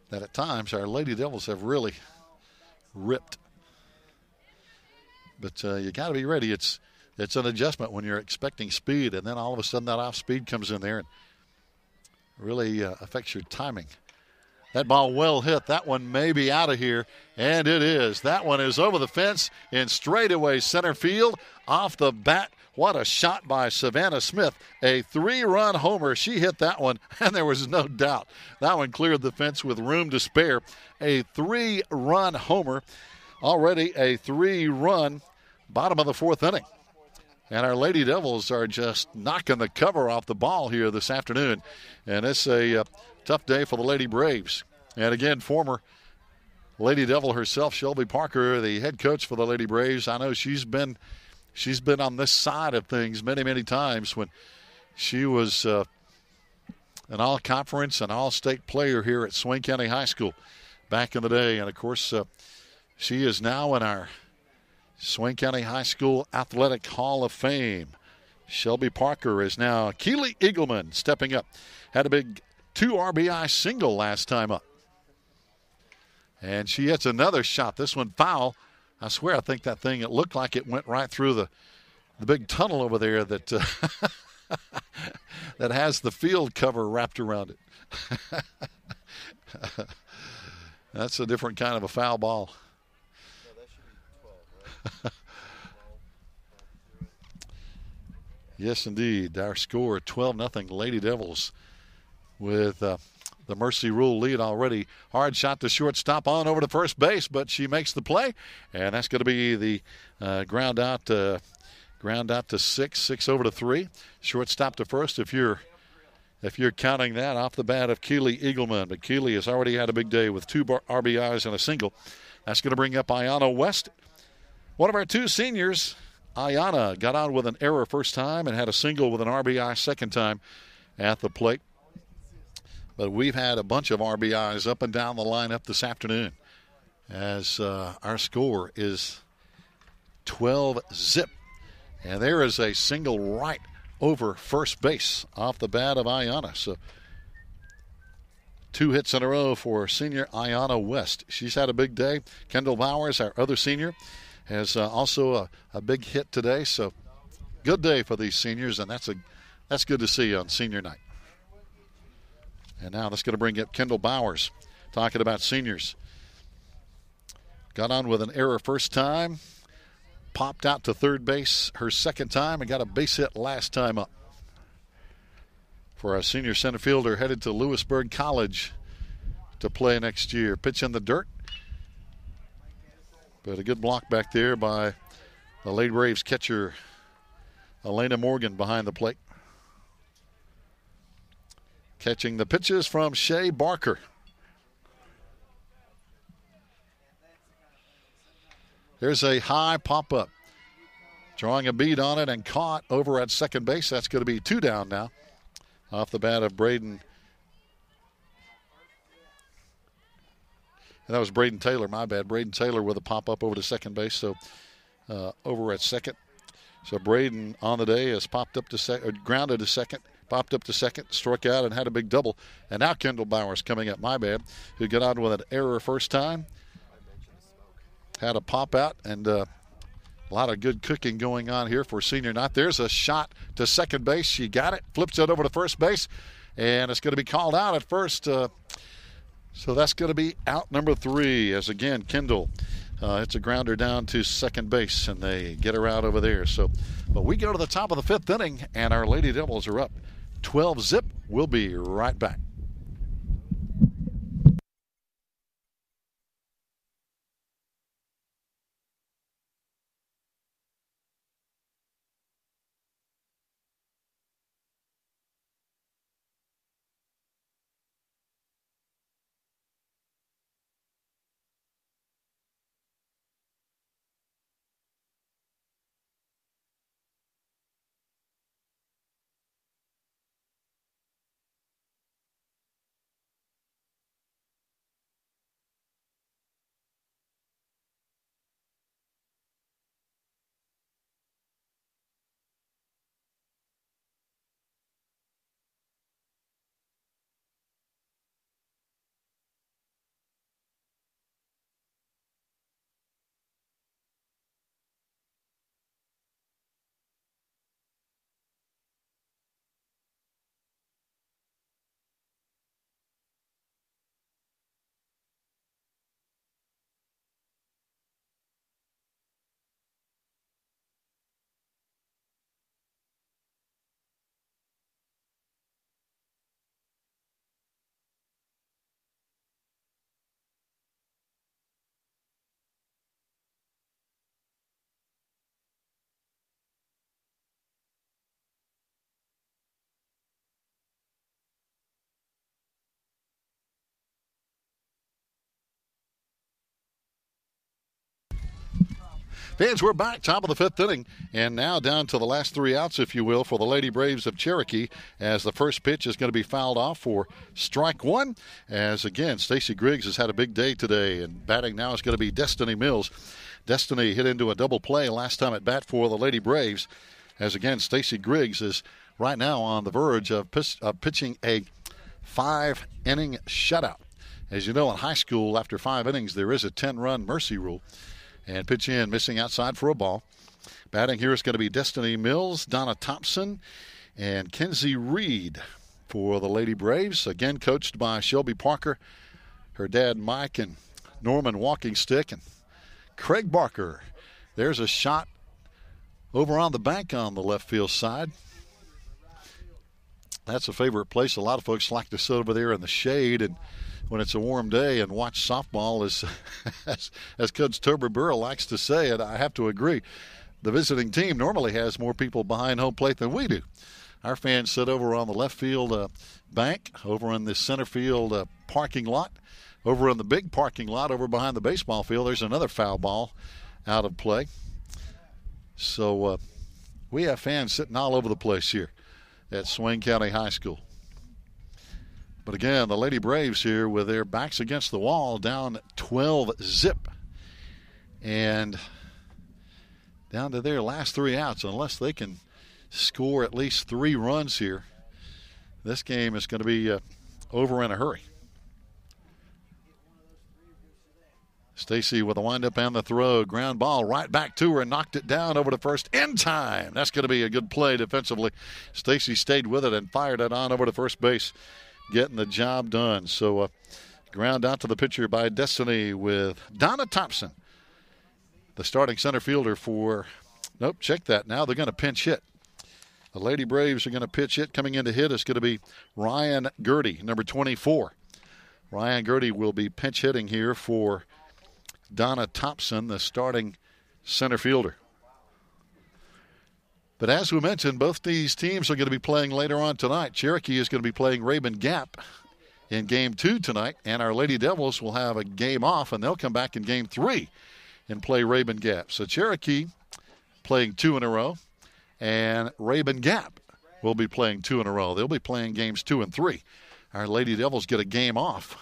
[SPEAKER 1] that at times our Lady Devils have really ripped. But you got to be ready. It's an adjustment when you're expecting speed, and then all of a sudden that off-speed comes in there and really affects your timing. That ball well hit. That one may be out of here, and it is. That one is over the fence in straightaway center field off the bat. What a shot by Savannah Smith. A 3-run homer. She hit that one, and there was no doubt. That one cleared the fence with room to spare. A 3-run homer. Already a 3-run bottom of the fourth inning. And our Lady Devils are just knocking the cover off the ball here this afternoon. And it's a tough day for the Lady Braves. And again, former Lady Devil herself, Shelby Parker, the head coach for the Lady Braves. I know she's been on this side of things many, many times when she was an all-conference and all-state player here at Swain County High School back in the day. And, of course, she is now in our Swain County High School Athletic Hall of Fame. Shelby Parker is now Keely Eagleman stepping up. Had a big 2 RBI single last time up. And she hits another shot. This one foul. I swear I think that thing, it looked like it went right through the big tunnel over there that that has the field cover wrapped around it. That's a different kind of a foul ball. Yes, indeed. Our score, 12-0 Lady Devils with the Mercy Rule lead already. Hard shot to shortstop on over to first base, but she makes the play, and that's going to be the ground out to 6 over to 3. Shortstop to first if you're counting that off the bat of Keely Eagleman. But Keely has already had a big day with 2 RBIs and a single. That's going to bring up Ayanna West. One of our 2 seniors, Ayanna, got on with an error first time and had a single with an RBI second time at the plate. But we've had a bunch of RBIs up and down the lineup this afternoon as our score is 12-0. And there is a single right over first base off the bat of Ayanna. So 2 hits in a row for senior Ayanna West. She's had a big day. Kendall Bowers, our other senior, has also a big hit today. So good day for these seniors, and that's good to see on senior night. And now that's going to bring up Kendall Bowers, talking about seniors. Got on with an error first time. popped out to third base her second time and got a base hit last time up. For our senior center fielder headed to Lewisburg College to play next year. Pitch in the dirt. But a good block back there by the Lady Braves catcher, Elena Morgan, behind the plate. Catching the pitches from Shea Barker. There's a high pop-up. Drawing a bead on it and caught over at second base. That's going to be 2 down now. Off the bat of Braden. And that was Braden Taylor, my bad. Braden Taylor with a pop-up over to second base. So over at second. So Braden on the day has popped up to grounded to second, popped up to second, struck out and had a big double. And now Kendall Bowers coming up, my bad, who got on with an error first time. Had a pop out and a lot of good cooking going on here for senior night. There's a shot to second base. She got it, flips it over to first base, and it's going to be called out at first. So that's going to be out number 3 as, again, Kendall hits a grounder down to second base, and they get her out over there. But we go to the top of the 5th inning, and our Lady Devils are up 12-zip. We'll be right back. Fans, we're back, top of the 5th inning, and now down to the last 3 outs, if you will, for the Lady Braves of Cherokee, as the first pitch is going to be fouled off for strike 1, as, again, Stacy Griggs has had a big day today, and batting now is going to be Destiny Mills. Destiny hit into a double play last time at bat for the Lady Braves, as, again, Stacy Griggs is right now on the verge of pitching a 5-inning shutout. As you know, in high school, after 5 innings, there is a 10-run mercy rule. And pitch in, missing outside for a ball. Batting here is going to be Destiny Mills, Donna Thompson, and Kenzie Reed for the Lady Braves. Again, coached by Shelby Parker, her dad Mike, and Norman Walking Stick, and Craig Barker. There's a shot over on the bank on the left field side. That's a favorite place. A lot of folks like to sit over there in the shade and when it's a warm day and watch softball, as Coach Tober Burrow likes to say, and I have to agree, the visiting team normally has more people behind home plate than we do. Our fans sit over on the left field bank, over in the center field parking lot, over in the big parking lot over behind the baseball field. There's another foul ball out of play. So we have fans sitting all over the place here at Swain County High School. But again, the Lady Braves here with their backs against the wall, down 12-zip. And down to their last 3 outs. Unless they can score at least 3 runs here, this game is going to be over in a hurry. Stacy with the windup and the throw. Ground ball right back to her and knocked it down over to first in time. That's going to be a good play defensively. Stacy stayed with it and fired it on over to first base, getting the job done. So ground out to the pitcher by Destiny with Donna Thompson The starting center fielder for, nope, check that. Now they're going to pinch hit. The Lady Braves are going to pitch hit. Coming in to hit is going to be Ryan Gertie, number 24. Ryan Gertie will be pinch hitting here for Donna Thompson, the starting center fielder. But as we mentioned, both these teams are going to be playing later on tonight. Cherokee is going to be playing Rabun Gap in Game 2 tonight, and our Lady Devils will have a game off, and they'll come back in Game 3 and play Rabun Gap. So Cherokee playing 2 in a row, and Rabun Gap will be playing 2 in a row. They'll be playing Games 2 and 3. Our Lady Devils get a game off,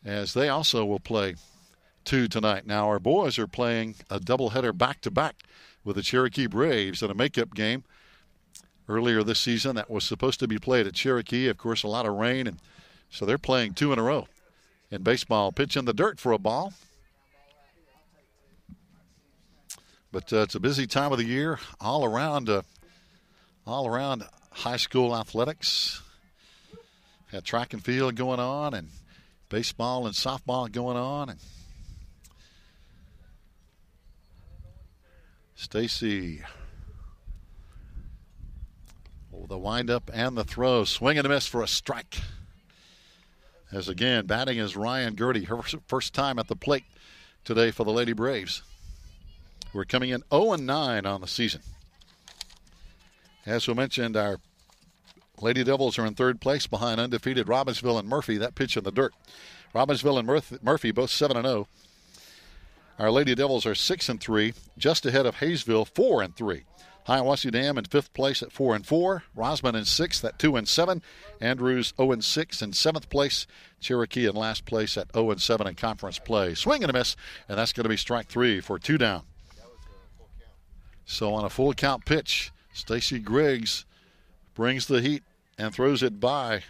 [SPEAKER 1] as they also will play 2 tonight. Now our boys are playing a doubleheader back-to-back with the Cherokee Braves in a makeup game earlier this season that was supposed to be played at Cherokee. Of course, a lot of rain, and so they're playing 2 in a row. In baseball, pitch in the dirt for a ball. But it's a busy time of the year all around high school athletics. Had track and field going on, and baseball and softball going on, and Stacy, the windup and the throw. Swing and a miss for a strike. As again, batting is Ryan Gertie, her first time at the plate today for the Lady Braves. We're coming in 0-9 on the season. As we mentioned, our Lady Devils are in third place behind undefeated Robbinsville and Murphy. That pitch in the dirt. Robbinsville and Murphy both 7-0. Our Lady Devils are 6-3, just ahead of Hayesville, 4-3. Hiawassee Dam in fifth place at 4-4. Rosman in sixth at 2-7. Andrews 0-6 in seventh place. Cherokee in last place at 0-7 in conference play. Swing and a miss, and that's going to be strike 3 for 2 down. So on a full count pitch, Stacy Griggs brings the heat and throws it by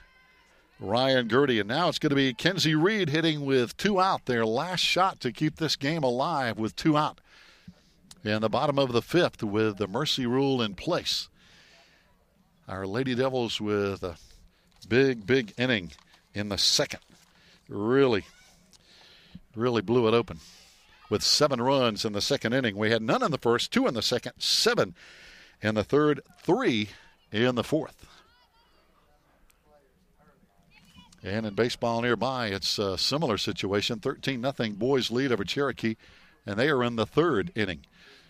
[SPEAKER 1] Ryan Gertie. And now it's going to be Kenzie Reed hitting with 2 out. Their last shot to keep this game alive with 2 out. In the bottom of the 5th with the mercy rule in place. Our Lady Devils with a big inning in the second. Really blew it open with 7 runs in the second inning. We had none in the first, 2 in the second, 7 in the third, 3 in the fourth. And in baseball nearby, it's a similar situation. 13-0 boys lead over Cherokee, and they are in the third inning.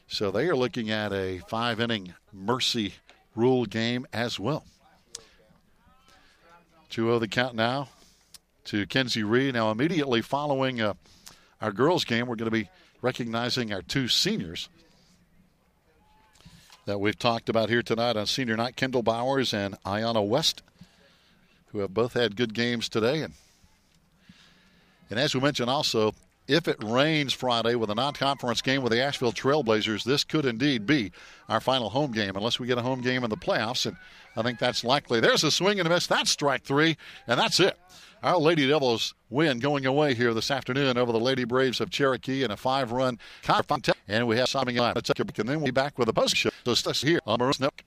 [SPEAKER 1] So they are looking at a 5-inning mercy rule game as well. 2-0 the count now to Kenzie Reed. Now immediately following our girls game, we're going to be recognizing our 2 seniors that we've talked about here tonight on senior night, Kendall Bowers and Ayanna West, who have both had good games today. And as we mentioned also, if it rains Friday with a non-conference game with the Asheville Trailblazers, this could indeed be our final home game, unless we get a home game in the playoffs, and I think that's likely. There's a swing and a miss. That's strike 3, and that's it. Our Lady Devils win going away here this afternoon over the Lady Braves of Cherokee in a 5-run contest. And we have something on. And then we'll be back with a post show. So stay here on Maroons Network.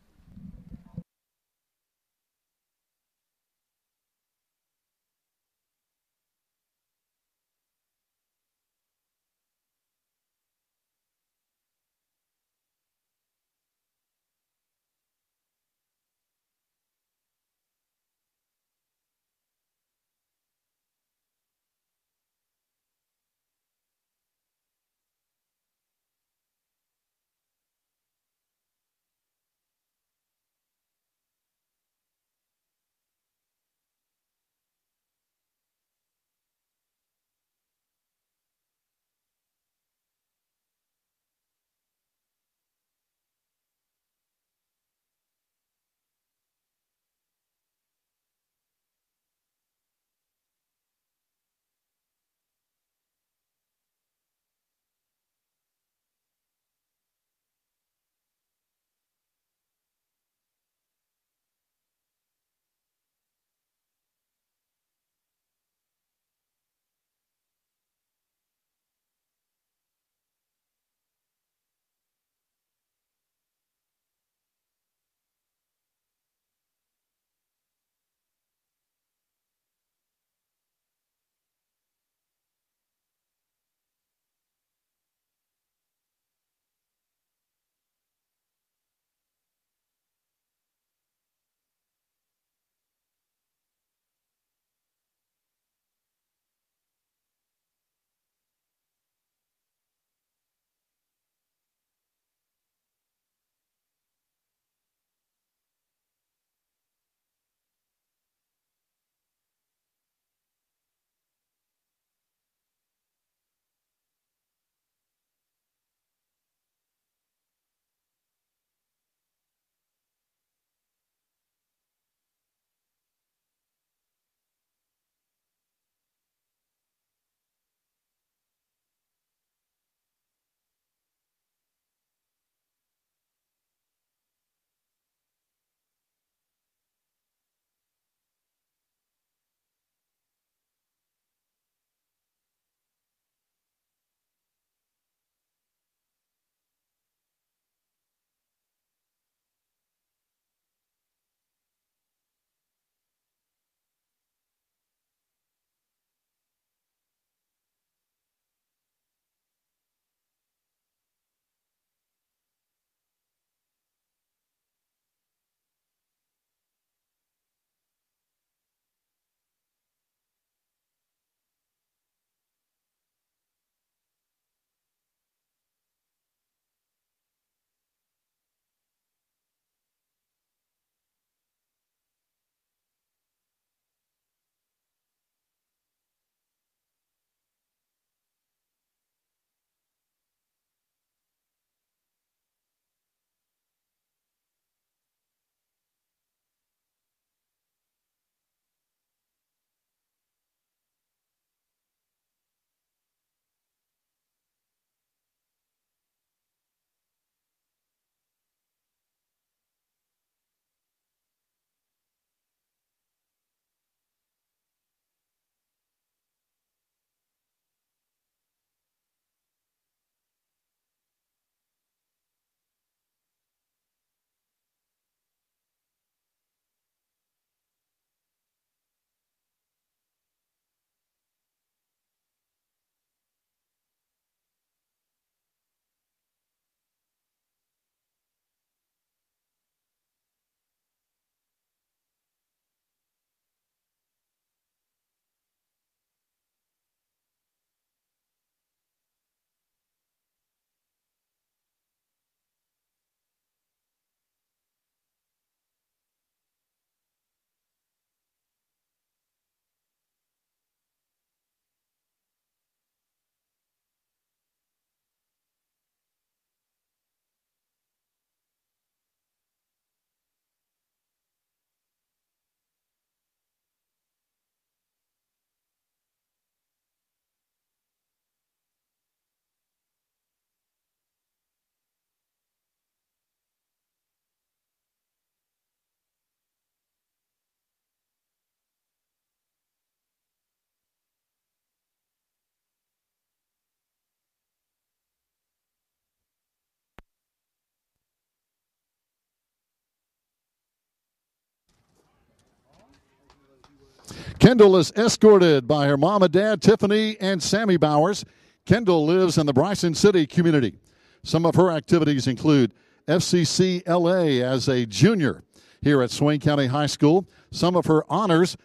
[SPEAKER 1] Kendall is escorted by her mom and dad, Tiffany and Sammy Bowers. Kendall lives in the Bryson City community. Some of her activities include FCC LA as a junior here at Swain County High School. Some of her honors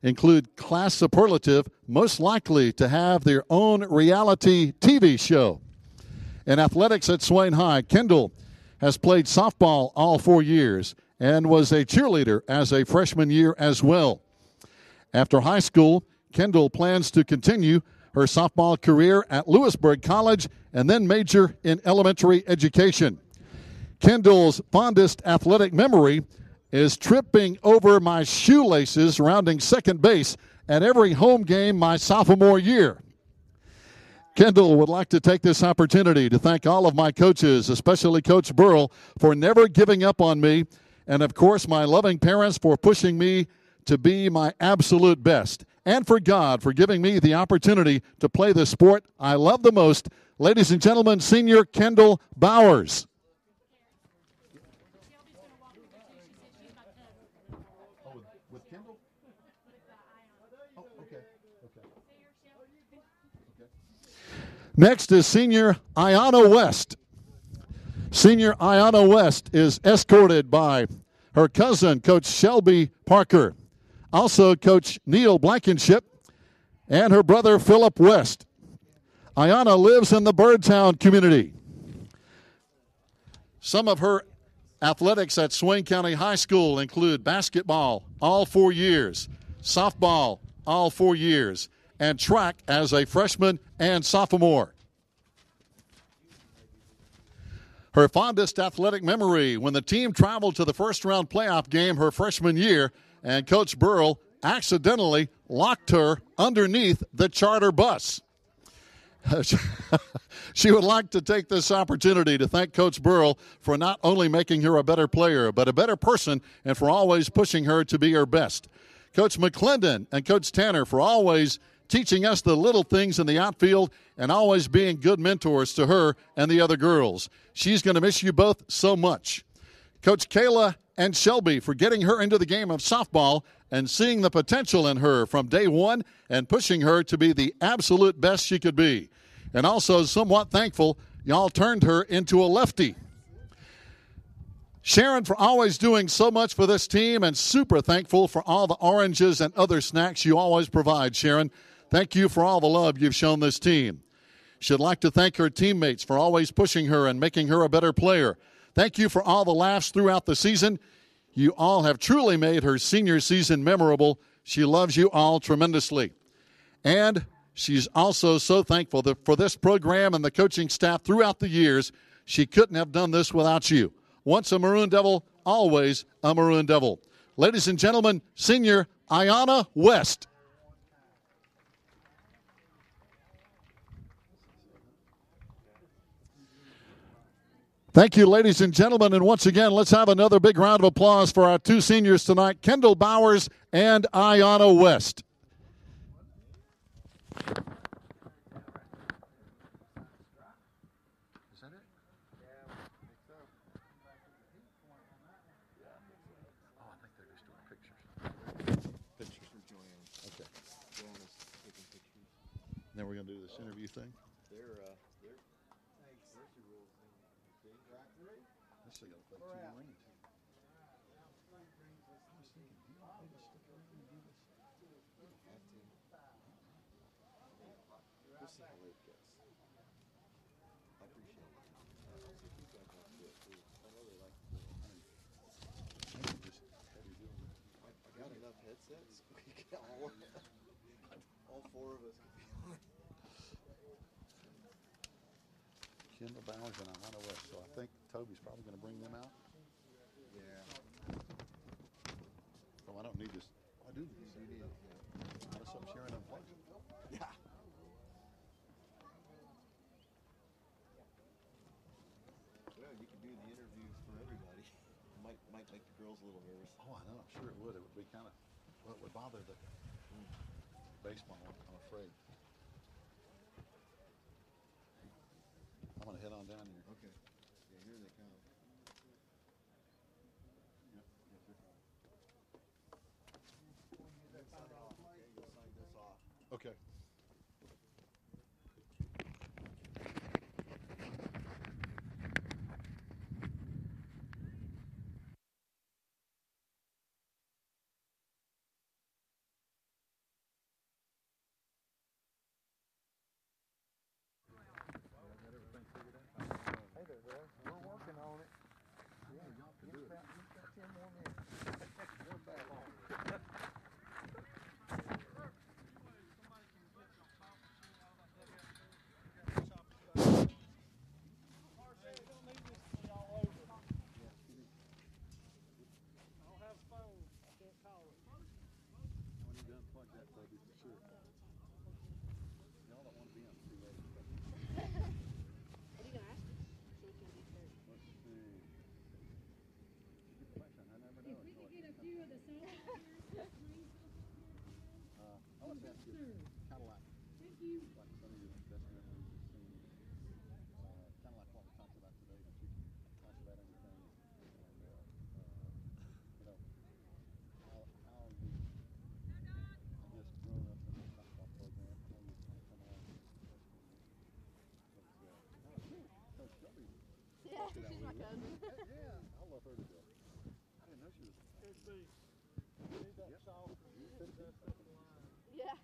[SPEAKER 1] include class superlative, most likely to have their own reality TV show. In athletics at Swain High, Kendall has played softball all 4 years and was a cheerleader as a freshman year as well. After high school, Kendall plans to continue her softball career at Lewisburg College and then major in elementary education. Kendall's fondest athletic memory is tripping over my shoelaces rounding second base at every home game my sophomore year. Kendall would like to take this opportunity to thank all of my coaches, especially Coach Burrell, for never giving up on me, and of course my loving parents for pushing me to be my absolute best, and for God for giving me the opportunity to play the sport I love the most. Ladies and gentlemen, senior Kendall Bowers.
[SPEAKER 5] With Kendall? Oh, okay.
[SPEAKER 1] Next is senior Ayanna West. Senior Ayanna West is escorted by her cousin, Coach Shelby Parker, also Coach Neil Blankenship, and her brother, Philip West. Ayanna lives in the Birdtown community. Some of her athletics at Swain County High School include basketball all 4 years, softball all 4 years, and track as a freshman and sophomore. Her fondest athletic memory when the team traveled to the first-round playoff game her freshman year and Coach Burrell accidentally locked her underneath the charter bus. She would like to take this opportunity to thank Coach Burrell for not only making her a better player, but a better person, and for always pushing her to be her best. Coach McClendon and Coach Tanner for always teaching us the little things in the outfield and always being good mentors to her and the other girls. She's going to miss you both so much. Coach Kayla and Shelby for getting her into the game of softball and seeing the potential in her from day one and pushing her to be the absolute best she could be. And also somewhat thankful y'all turned her into a lefty. Sharon for always doing so much for this team and super thankful for all the oranges and other snacks you always provide, Sharon. Thank you for all the love you've shown this team. She'd like to thank her teammates for always pushing her and making her a better player. Thank you for all the laughs throughout the season. You all have truly made her senior season memorable. She loves you all tremendously. And she's also so thankful for this program and the coaching staff throughout the years. She couldn't have done this without you. Once a Maroon Devil, always a Maroon Devil. Ladies and gentlemen, senior Ayanna West. Thank you, ladies and gentlemen. And once again, let's have another big round of applause for our two seniors tonight, Kendall Bowers and Ayanna West. Then we're going to do this interview thing.
[SPEAKER 4] I got enough headsets. We can all four of us could be on it.
[SPEAKER 1] Kendall Bowers and Ayanna West. So I think Toby's probably going to bring them out.
[SPEAKER 4] Yeah.
[SPEAKER 1] Oh, I don't need this. I do need this.
[SPEAKER 4] You need it. Yeah.
[SPEAKER 1] How does some sharing them play?
[SPEAKER 4] Yeah. Well, you can do the interviews for everybody. Might make the girls a little nervous.
[SPEAKER 1] Oh, I know. I'm sure it would. It would be kind of, well, it would bother the baseball, I'm afraid. I'm going to head on down here.
[SPEAKER 4] Okay. Yeah, here they come.
[SPEAKER 1] Okay.
[SPEAKER 4] Hey there, bro. We're working on it. Yeah, y'all can do it. About 10 more minutes. We're back on.
[SPEAKER 1] When you done, plug that baby for sure. Y'all don't want to be on too late.
[SPEAKER 6] What are you gonna ask us? So we can be fair.
[SPEAKER 1] Let's see. Good question. I never know.
[SPEAKER 7] If we could get a few of the softball players, playing softball players,
[SPEAKER 1] I want to ask you, kind of like
[SPEAKER 7] thank you.
[SPEAKER 1] some of your best memories of seniors. Kind of like what we talked about today, but you talk about anything. And, you know, how you, I guess, grown up in the softball program, how you kind of come along with the freshman year. But, Coach Shelby.
[SPEAKER 6] Yeah, she's my cousin.
[SPEAKER 1] Yeah, I love her to death. I didn't know she was.
[SPEAKER 6] Yeah.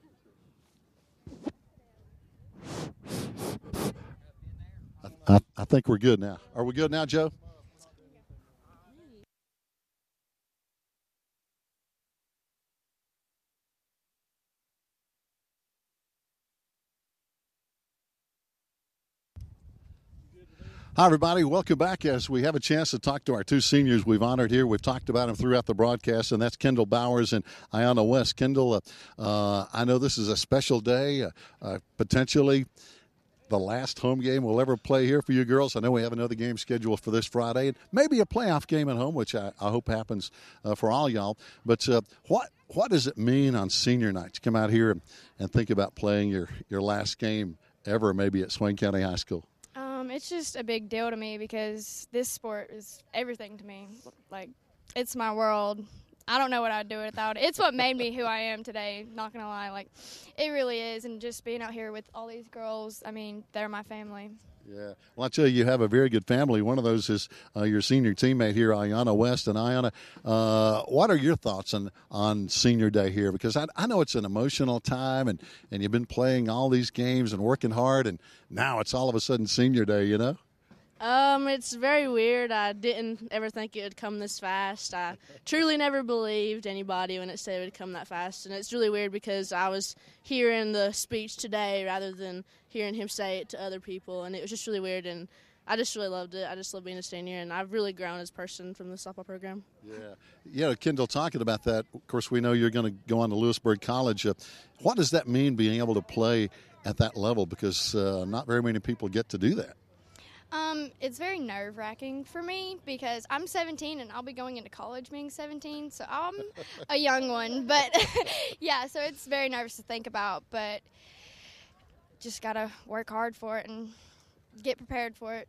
[SPEAKER 1] I think we're good now. Are we good now, Joe? Hi, everybody. Welcome back as we have a chance to talk to our two seniors we've honored here. We've talked about them throughout the broadcast, and that's Kendall Bowers and Ayanna West. Kendall, I know this is a special day, potentially the last home game we'll ever play here for you girls. I know we have another game scheduled for this Friday, and maybe a playoff game at home, which I hope happens for all y'all. But what does it mean on senior night to come out here and think about playing your last game ever, maybe at Swain County High School?
[SPEAKER 8] It's just a big deal to me because this sport is everything to me. Like, it's my world. I don't know what I'd do without it. It's what made me who I am today, not going to lie. Like, it really is. And just being out here with all these girls, I mean, they're my family.
[SPEAKER 1] Yeah. Well, I tell you have a very good family. One of those is your senior teammate here, Ayanna West. And Ayanna, what are your thoughts on senior day here? Because I know it's an emotional time, and you've been playing all these games and working hard, and now it's all of a sudden senior day, you know?
[SPEAKER 6] It's very weird. I didn't ever think it would come this fast. I truly never believed anybody when it said it would come that fast. And it's really weird because I was hearing the speech today rather than hearing him say it to other people. And it was just really weird. And I just really loved it. I just love being a senior. And I've really grown as a person from the softball program.
[SPEAKER 1] Yeah, Kendall, talking about that, of course, we know you're going to go on to Lewisburg College. What does that mean, being able to play at that level? Because not very many people get to do that.
[SPEAKER 8] It's very nerve-wracking for me because I'm 17 and I'll be going into college being 17, so I'm a young one. But, yeah, so it's very nervous to think about, but just got to work hard for it and get prepared for it.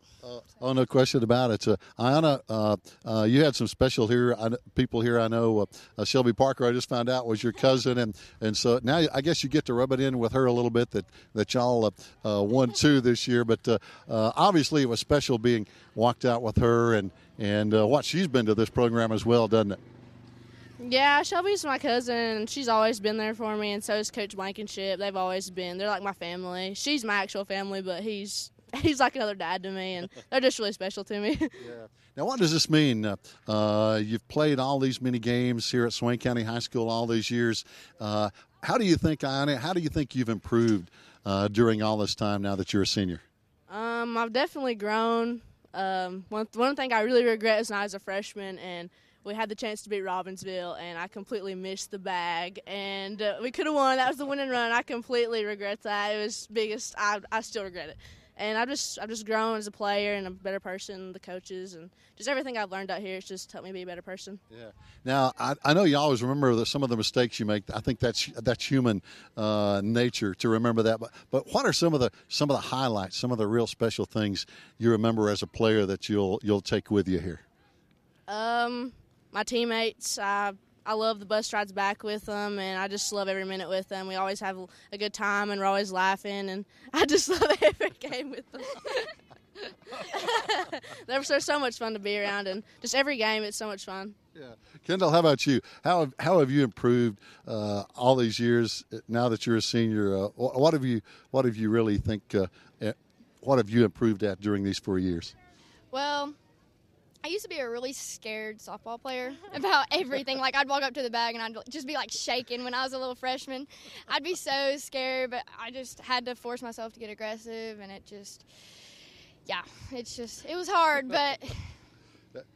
[SPEAKER 1] Oh, no question about it. Ayanna, you had some special people here. I know Shelby Parker, I just found out, was your cousin, and so now I guess you get to rub it in with her a little bit that y'all won 2 this year. But obviously it was special being walked out with her and what she's been to this program as well, doesn't it?
[SPEAKER 6] Yeah, Shelby's my cousin, and she's always been there for me, and so is Coach Blankenship. They've always been. They're like my family. She's my actual family, but he's like another dad to me, and they're just really special to me.
[SPEAKER 1] Yeah. Now, what does this mean? You've played all these many games here at Swain County High School all these years. How do you think, Ayanna, how do you think you've improved during all this time now that you're a senior?
[SPEAKER 6] I've definitely grown. One thing I really regret is when I was a freshman, and we had the chance to beat Robbinsville, and I completely missed the bag. And we could have won. That was the winning run. I completely regret that. It was biggest. I still regret it. And I've just grown as a player and a better person, the coaches, and just everything I've learned out here. It's just helped me be a better person.
[SPEAKER 1] Yeah. Now, I know you always remember some of the mistakes you make. I think that's human nature to remember that. But what are some of the highlights, some of the real special things you remember as a player that you'll take with you here?
[SPEAKER 6] My teammates. I I love the bus rides back with them, and I just love every minute with them. We always have a good time, and we're always laughing, and I just love every game with them. They're so much fun to be around, and just every game, it's so much fun.
[SPEAKER 1] Yeah, Kendall, how about you? How have you improved all these years now that you're a senior? What have you really think? What have you improved at during these 4 years?
[SPEAKER 8] Well, I used to be a really scared softball player about everything. Like, I'd walk up to the bag and I'd just be like shaking when I was a little freshman. I'd be so scared, but I just had to force myself to get aggressive, and it was hard, but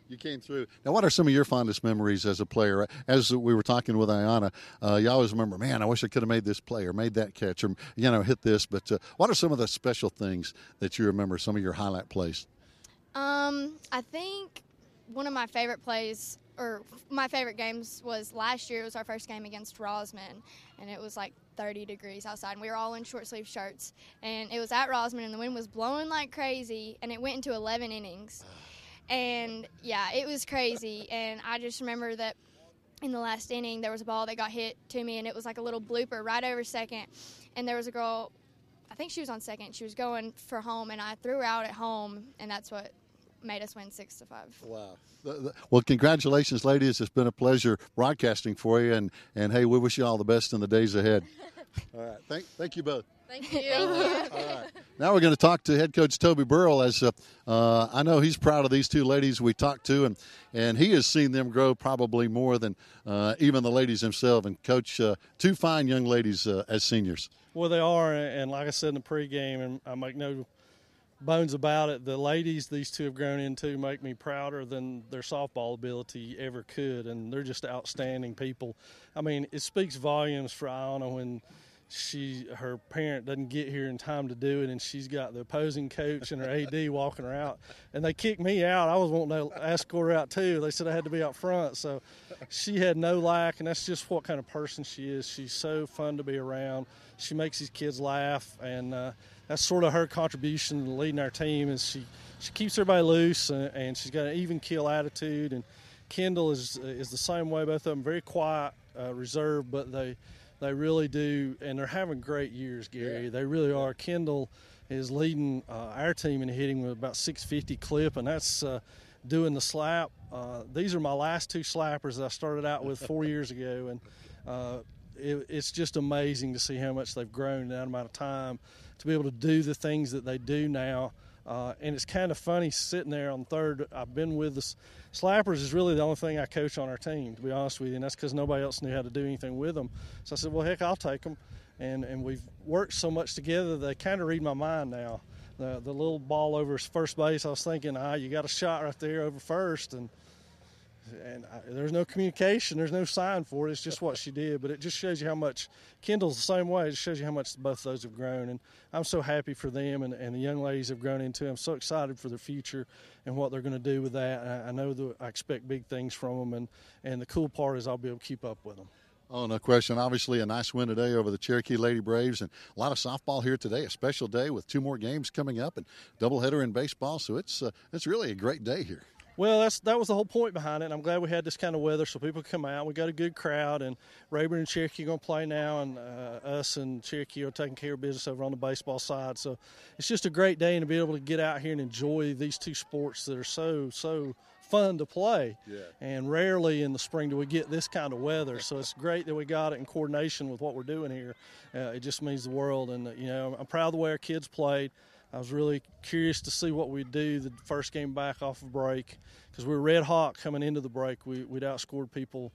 [SPEAKER 1] You came through. Now, what are some of your fondest memories as a player? As we were talking with Ayanna, you always remember, man, I wish I could have made this play or made that catch or, hit this. But what are some of the special things that you remember, some of your highlight plays?
[SPEAKER 8] I think one of my favorite plays, or my favorite games, was last year. It was our first game against Rosman, and it was like 30 degrees outside, and we were all in short-sleeve shirts. And it was at Rosman, and the wind was blowing like crazy, and it went into 11 innings. And, yeah, it was crazy. And I just remember that in the last inning there was a ball that got hit to me, and it was like a little blooper right over second. And there was a girl, I think she was on second. She was going for home, and I threw her out at home, and that's what made us win 6-5.
[SPEAKER 1] Wow. Well, congratulations, ladies. It's been a pleasure broadcasting for you. And hey, we wish you all the best in the days ahead. All right. Thank you both.
[SPEAKER 6] Thank you.
[SPEAKER 1] All right. Now we're going to talk to head coach Toby Burrell, as I know he's proud of these two ladies we talked to, and he has seen them grow probably more than even the ladies themselves. And coach, two fine young ladies as seniors.
[SPEAKER 2] Well, they are, and like I said in the pregame, and I make no bones about it, the ladies these two have grown into make me prouder than their softball ability ever could, and they're just outstanding people. I mean, it speaks volumes for Iona when her parent doesn't get here in time to do it, and she's got the opposing coach and her AD walking her out, and they kicked me out. I was wanting to escort her out too. They said I had to be out front, so she had no lack, and that's just what kind of person she is. She's so fun to be around. She makes these kids laugh, and that's sort of her contribution to leading our team. Is she keeps everybody loose, and she's got an even keel attitude. And Kendall is the same way. Both of them very quiet, reserved, but they really do, and they're having great years, Gary. Yeah. They really are. Kendall is leading our team in hitting with about 650 clip, and that's doing the slap. These are my last two slappers that I started out with 4 years ago, and it's just amazing to see how much they've grown in that amount of time to be able to do the things that they do now. And it's kind of funny sitting there on third. I've been with the slappers is really the only thing I coach on our team, to be honest with you, and that's because nobody else knew how to do anything with them. So I said, well, heck, I'll take them. And we've worked so much together, they kind of read my mind now. The little ball over first base, I was thinking, you got a shot right there over first, and there's no communication, there's no sign for it. It's just what she did. But it just shows you how much Kendall's the same way. It just shows you how much both of those have grown. And I'm so happy for them, and the young ladies have grown into. I'm so excited for their future and what they're going to do with that. And I know that I expect big things from them. And the cool part is I'll be able to keep up with them.
[SPEAKER 1] Oh, no question. Obviously, a nice win today over the Cherokee Lady Braves, and a lot of softball here today. A special day with two more games coming up and doubleheader in baseball. So it's really a great day here.
[SPEAKER 2] Well, that was the whole point behind it, and I'm glad we had this kind of weather so people could come out. We got a good crowd, and Rayburn and Cherokee are going to play now, and us and Cherokee are taking care of business over on the baseball side. So it's just a great day, and to be able to get out here and enjoy these two sports that are so fun to play. Yeah. And rarely in the spring do we get this kind of weather, so it's great that we got it in coordination with what we're doing here. It just means the world, and I'm proud of the way our kids played. I was really curious to see what we'd do the first game back off of break, because we were red hot coming into the break. We'd outscored people,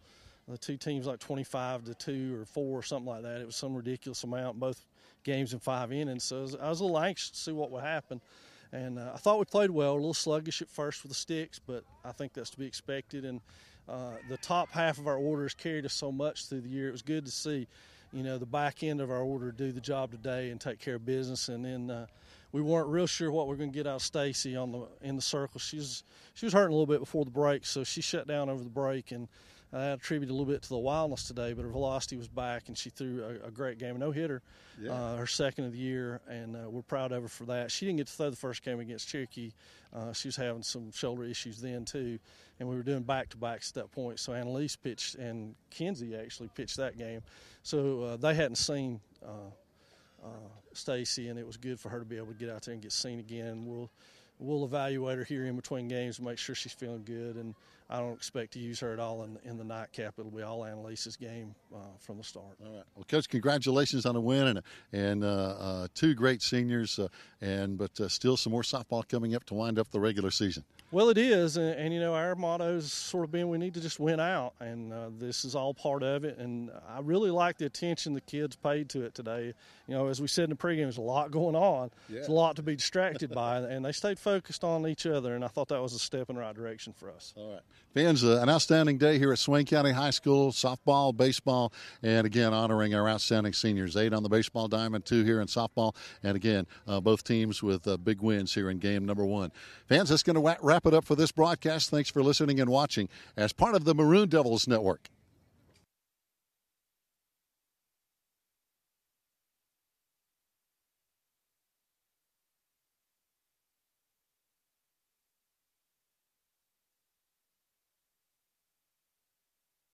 [SPEAKER 2] the two teams, like 25-2 or 4 or something like that. It was some ridiculous amount, both games in 5 innings. So I was a little anxious to see what would happen. And I thought we played well, a little sluggish at first with the sticks, but I think that's to be expected. And the top half of our orders carried us so much through the year. It was good to see, the back end of our order do the job today and take care of business. And then we weren't real sure what we were going to get out of Stacy in the circle. She was hurting a little bit before the break, so she shut down over the break, and I attribute a little bit to the wildness today, but her velocity was back, and she threw a great game. No hitter, her second of the year, and we're proud of her for that. She didn't get to throw the first game against Cherokee. She was having some shoulder issues then, too, and we were doing back-to-backs at that point. So Annalise pitched, and Kenzie actually pitched that game. So they hadn't seen Stacy, and it was good for her to be able to get out there and get seen again. We'll evaluate her here in between games and make sure she's feeling good, and I don't expect to use her at all in the nightcap. It'll be all Annalise's game from the start.
[SPEAKER 1] All right. Well, Coach, congratulations on the win and two great seniors, but still some more softball coming up to wind up the regular season.
[SPEAKER 2] Well, it is, and you know, our motto has sort of been we need to just win out, and this is all part of it, and I really like the attention the kids paid to it today. You know, as we said in the pregame, there's a lot going on. Yeah. There's a lot to be distracted by, and they stayed focused on each other, and I thought that was a step in the right direction for us.
[SPEAKER 1] All right. Fans, an outstanding day here at Swain County High School, softball, baseball, and again, honoring our outstanding seniors, 8 on the baseball diamond, 2 here in softball, and again, both teams with big wins here in game number 1. Fans, that's going to wrap it up for this broadcast. Thanks for listening and watching as part of the Maroon Devils Network.